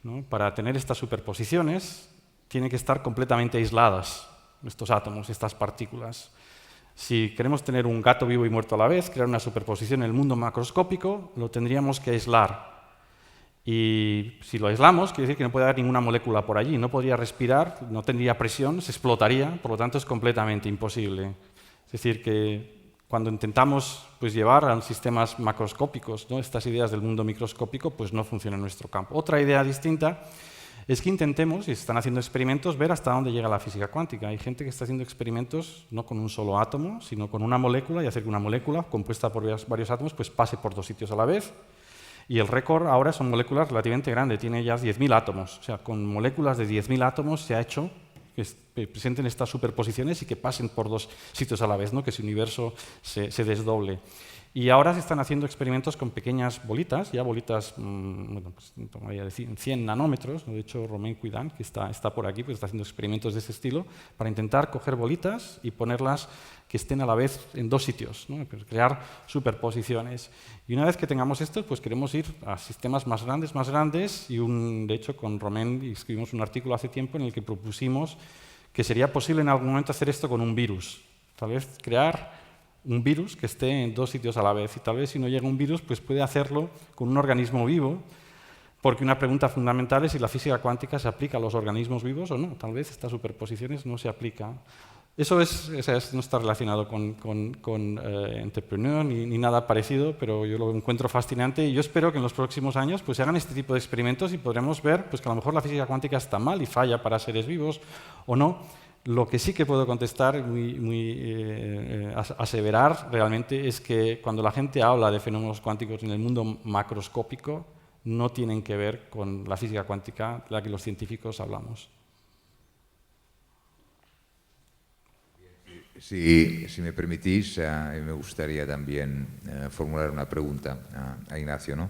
¿no? Para tener estas superposiciones, tienen que estar completamente aisladas estos átomos, estas partículas. Si queremos tener un gato vivo y muerto a la vez, crear una superposición en el mundo macroscópico, lo tendríamos que aislar. Y si lo aislamos, quiere decir que no puede haber ninguna molécula por allí. No podría respirar, no tendría presión, se explotaría, por lo tanto es completamente imposible. Es decir, que cuando intentamos pues, llevar a sistemas macroscópicos, ¿no? Estas ideas del mundo microscópico, pues no funciona en nuestro campo. Otra idea distinta es que intentemos, y se están haciendo experimentos, ver hasta dónde llega la física cuántica. Hay gente que está haciendo experimentos no con un solo átomo, sino con una molécula, y hacer que una molécula compuesta por varios átomos pues, pase por dos sitios a la vez. Y el récord ahora son moléculas relativamente grandes, tiene ya 10.000 átomos. O sea, con moléculas de 10.000 átomos se ha hecho que presenten estas superposiciones y que pasen por dos sitios a la vez, ¿no? Que ese universo se desdoble. Y ahora se están haciendo experimentos con pequeñas bolitas, ya bolitas, bueno, pues, voy a decir, 100 nanómetros. De hecho, Romain Cuidan, que está por aquí, pues está haciendo experimentos de ese estilo para intentar coger bolitas y ponerlas que estén a la vez en dos sitios, ¿no? Pues crear superposiciones. Y una vez que tengamos esto, pues queremos ir a sistemas más grandes y de hecho con Romain escribimos un artículo hace tiempo en el que propusimos que sería posible en algún momento hacer esto con un virus. Tal vez crear un virus que esté en dos sitios a la vez, y tal vez si no llega un virus, pues puede hacerlo con un organismo vivo, porque una pregunta fundamental es si la física cuántica se aplica a los organismos vivos o no. Tal vez estas superposiciones no se aplican. Eso no está relacionado con Entrepreneur ni nada parecido, pero yo lo encuentro fascinante y yo espero que en los próximos años pues, se hagan este tipo de experimentos y podremos ver pues, que a lo mejor la física cuántica está mal y falla para seres vivos o no. Lo que sí que puedo contestar, aseverar realmente, es que cuando la gente habla de fenómenos cuánticos en el mundo macroscópico, no tienen que ver con la física cuántica de la que los científicos hablamos. Si me permitís, me gustaría también formular una pregunta a Ignacio, ¿no?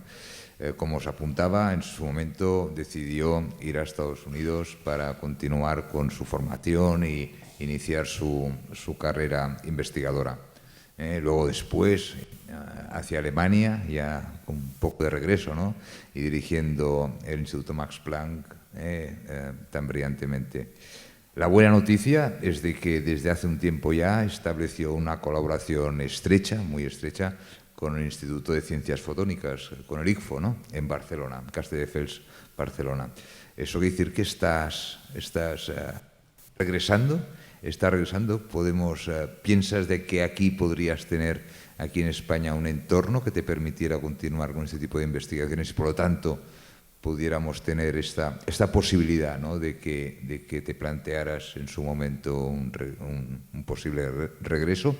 Como os apuntaba, en su momento decidió ir a Estados Unidos para continuar con su formación y iniciar su carrera investigadora. Luego después hacia Alemania, ya con un poco de regreso, ¿no? Y dirigiendo el Instituto Max Planck tan brillantemente. La buena noticia es de que desde hace un tiempo ya estableció una colaboración estrecha, muy estrecha, con el Instituto de Ciencias Fotónicas, con el ICFO, ¿no? En Barcelona, Castelldefels, Barcelona. Eso quiere decir que estás regresando. ¿Piensas de que aquí podrías tener, aquí en España, un entorno que te permitiera continuar con este tipo de investigaciones y, por lo tanto, pudiéramos tener esta posibilidad, ¿no? de que te plantearas en su momento un posible regreso?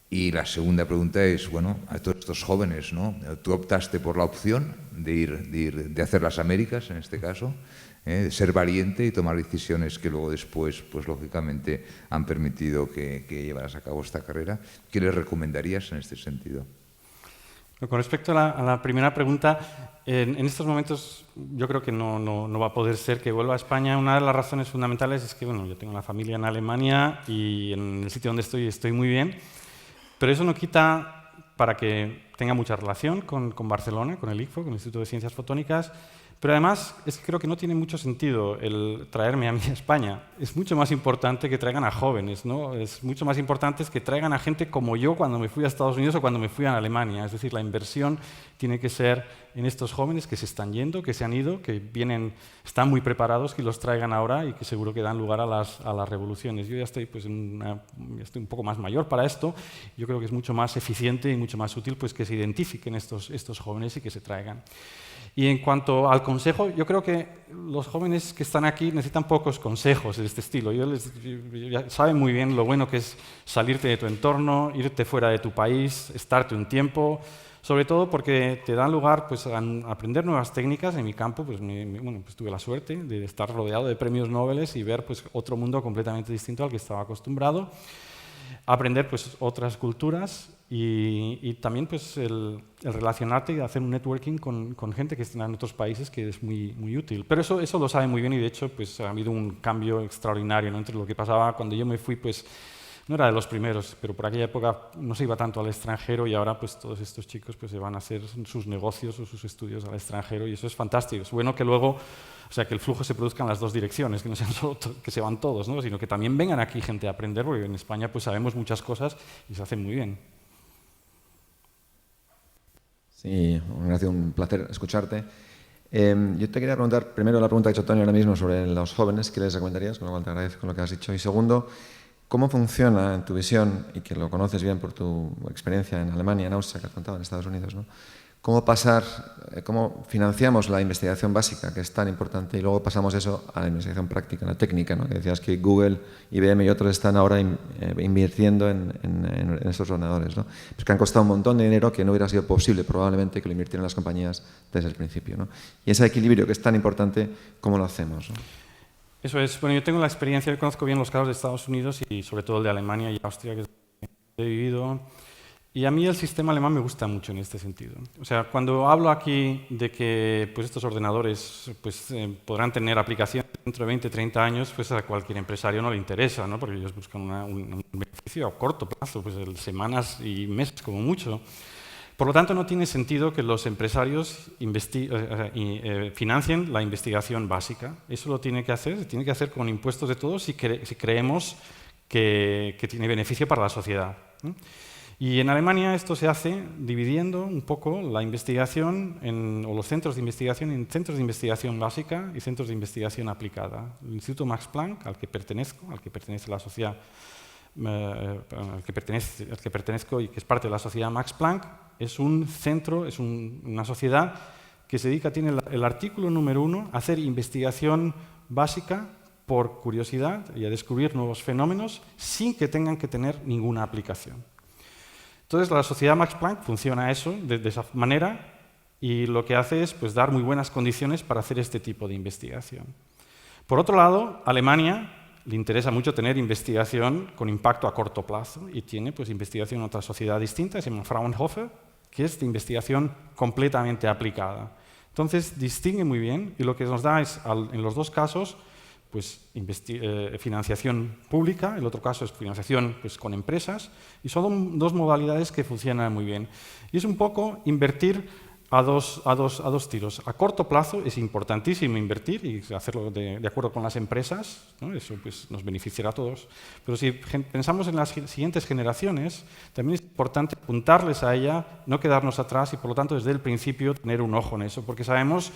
Y la segunda pregunta es, bueno, a todos estos jóvenes, ¿no? Tú optaste por la opción de hacer las Américas, en este caso, de ser valiente y tomar decisiones que luego después, pues lógicamente, han permitido que llevaras a cabo esta carrera. ¿Qué les recomendarías en este sentido? Con respecto a la primera pregunta, en estos momentos yo creo que no va a poder ser que vuelva a España. Una de las razones fundamentales es que, bueno, yo tengo una familia en Alemania y en el sitio donde estoy muy bien. Pero eso no quita para que tenga mucha relación con Barcelona, con el ICFO, con el Instituto de Ciencias Fotónicas, pero además es que creo que no tiene mucho sentido el traerme a mí a España. Es mucho más importante que traigan a jóvenes, ¿no? Es mucho más importante que traigan a gente como yo cuando me fui a Estados Unidos o cuando me fui a Alemania. Es decir, la inversión tiene que ser en estos jóvenes que se están yendo, que se han ido, que están muy preparados, que los traigan ahora y que seguro que dan lugar a las revoluciones. Yo ya estoy, pues, estoy un poco más mayor para esto. Yo creo que es mucho más eficiente y mucho más útil pues, que se identifiquen estos jóvenes y que se traigan. Y en cuanto al consejo, yo creo que los jóvenes que están aquí necesitan pocos consejos de este estilo. Saben muy bien lo bueno que es salirte de tu entorno, irte fuera de tu país, estarte un tiempo, sobre todo porque te dan lugar pues, a aprender nuevas técnicas. En mi campo pues, pues tuve la suerte de estar rodeado de premios Nobel y ver pues, otro mundo completamente distinto al que estaba acostumbrado. Aprender pues, otras culturas y también pues, el relacionarte y hacer un networking con gente que está en otros países, que es muy útil. Pero eso lo sabe muy bien y de hecho pues, ha habido un cambio extraordinario, ¿no? Entre lo que pasaba cuando yo me fui, pues no era de los primeros, pero por aquella época no se iba tanto al extranjero y ahora pues, todos estos chicos pues, se van a hacer sus negocios o sus estudios al extranjero y eso es fantástico. Es bueno que luego, o sea, que el flujo se produzca en las dos direcciones, que no sean solo que se van todos, ¿no? Sino que también vengan aquí gente a aprender, porque en España pues, sabemos muchas cosas y se hacen muy bien. Sí, Ignacio, un placer escucharte. Yo te quería preguntar, primero la pregunta que ha hecho Tony ahora mismo sobre los jóvenes, ¿qué les recomendarías? Con lo cual te agradezco lo que has dicho. Y segundo, ¿cómo funciona en tu visión, y que lo conoces bien por tu experiencia en Alemania, en Austria, que has contado, en Estados Unidos, ¿no? ¿Cómo financiamos la investigación básica, que es tan importante, y luego pasamos eso a la investigación práctica, la técnica, ¿no? Que decías que Google, IBM y otros están ahora invirtiendo en estos ordenadores, ¿no? Pues que han costado un montón de dinero que no hubiera sido posible probablemente que lo invirtieran las compañías desde el principio, ¿no? Y ese equilibrio que es tan importante, ¿cómo lo hacemos, ¿no? Eso es. Bueno, yo tengo la experiencia, yo conozco bien los casos de Estados Unidos y sobre todo el de Alemania y Austria, que es donde he vivido. Y a mí el sistema alemán me gusta mucho en este sentido. O sea, cuando hablo aquí de que pues, estos ordenadores pues, podrán tener aplicaciones dentro de 20, 30 años, pues a cualquier empresario no le interesa, ¿no? Porque ellos buscan un beneficio a corto plazo, pues semanas y meses como mucho. Por lo tanto, no tiene sentido que los empresarios financien la investigación básica. Eso lo tiene que hacer con impuestos de todos si creemos que tiene beneficio para la sociedad, ¿no? Y en Alemania esto se hace dividiendo un poco la investigación o los centros de investigación en centros de investigación básica y centros de investigación aplicada. El Instituto Max Planck, al que pertenece la sociedad, al que pertenezco y que es parte de la sociedad Max Planck, es un centro, es una sociedad que se dedica, tiene el artículo número 1, a hacer investigación básica por curiosidad y a descubrir nuevos fenómenos sin que tengan que tener ninguna aplicación. Entonces, la sociedad Max Planck funciona de esa manera y lo que hace es pues, dar muy buenas condiciones para hacer este tipo de investigación. Por otro lado, a Alemania le interesa mucho tener investigación con impacto a corto plazo y tiene pues, investigación en otra sociedad distinta, se llama Fraunhofer, que es de investigación completamente aplicada. Entonces, distingue muy bien y lo que nos da es, en los dos casos, pues, financiación pública, el otro caso es financiación pues, con empresas, y son dos modalidades que funcionan muy bien. Y es un poco invertir a dos tiros. A corto plazo es importantísimo invertir y hacerlo de acuerdo con las empresas, ¿no? Eso pues, nos beneficiará a todos. Pero si pensamos en las siguientes generaciones, también es importante apuntarles a ella, no quedarnos atrás y, por lo tanto, desde el principio tener un ojo en eso, porque sabemos.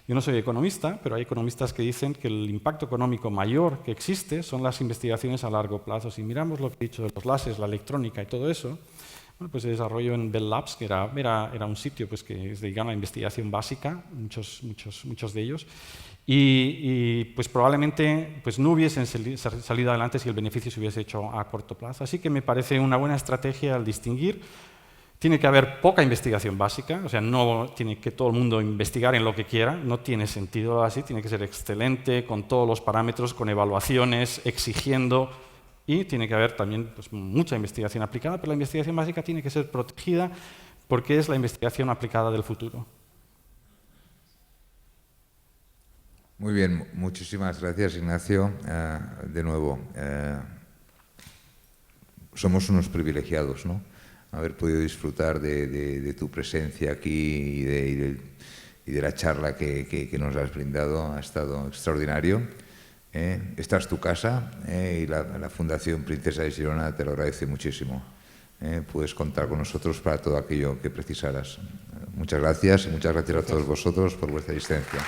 Yo no soy economista, pero hay economistas que dicen que el impacto económico mayor que existe son las investigaciones a largo plazo. Si miramos lo que he dicho de los láseres, la electrónica y todo eso, bueno, pues se desarrolló en Bell Labs, que era un sitio pues, que es dedicado a la investigación básica, muchos de ellos, y pues probablemente pues, no hubiesen salido adelante si el beneficio se hubiese hecho a corto plazo. Así que me parece una buena estrategia al distinguir. Tiene que haber poca investigación básica, o sea, no tiene que todo el mundo investigar en lo que quiera, no tiene sentido así, tiene que ser excelente, con todos los parámetros, con evaluaciones, exigiendo, y tiene que haber también pues, mucha investigación aplicada, pero la investigación básica tiene que ser protegida porque es la investigación aplicada del futuro. Muy bien, muchísimas gracias, Ignacio. De nuevo, somos unos privilegiados, ¿no? Haber podido disfrutar de tu presencia aquí y de la charla que nos has brindado ha estado extraordinario. Esta es tu casa y la Fundación Princesa de Girona te lo agradece muchísimo. Puedes contar con nosotros para todo aquello que precisaras. Muchas gracias y muchas gracias a todos vosotros por vuestra asistencia.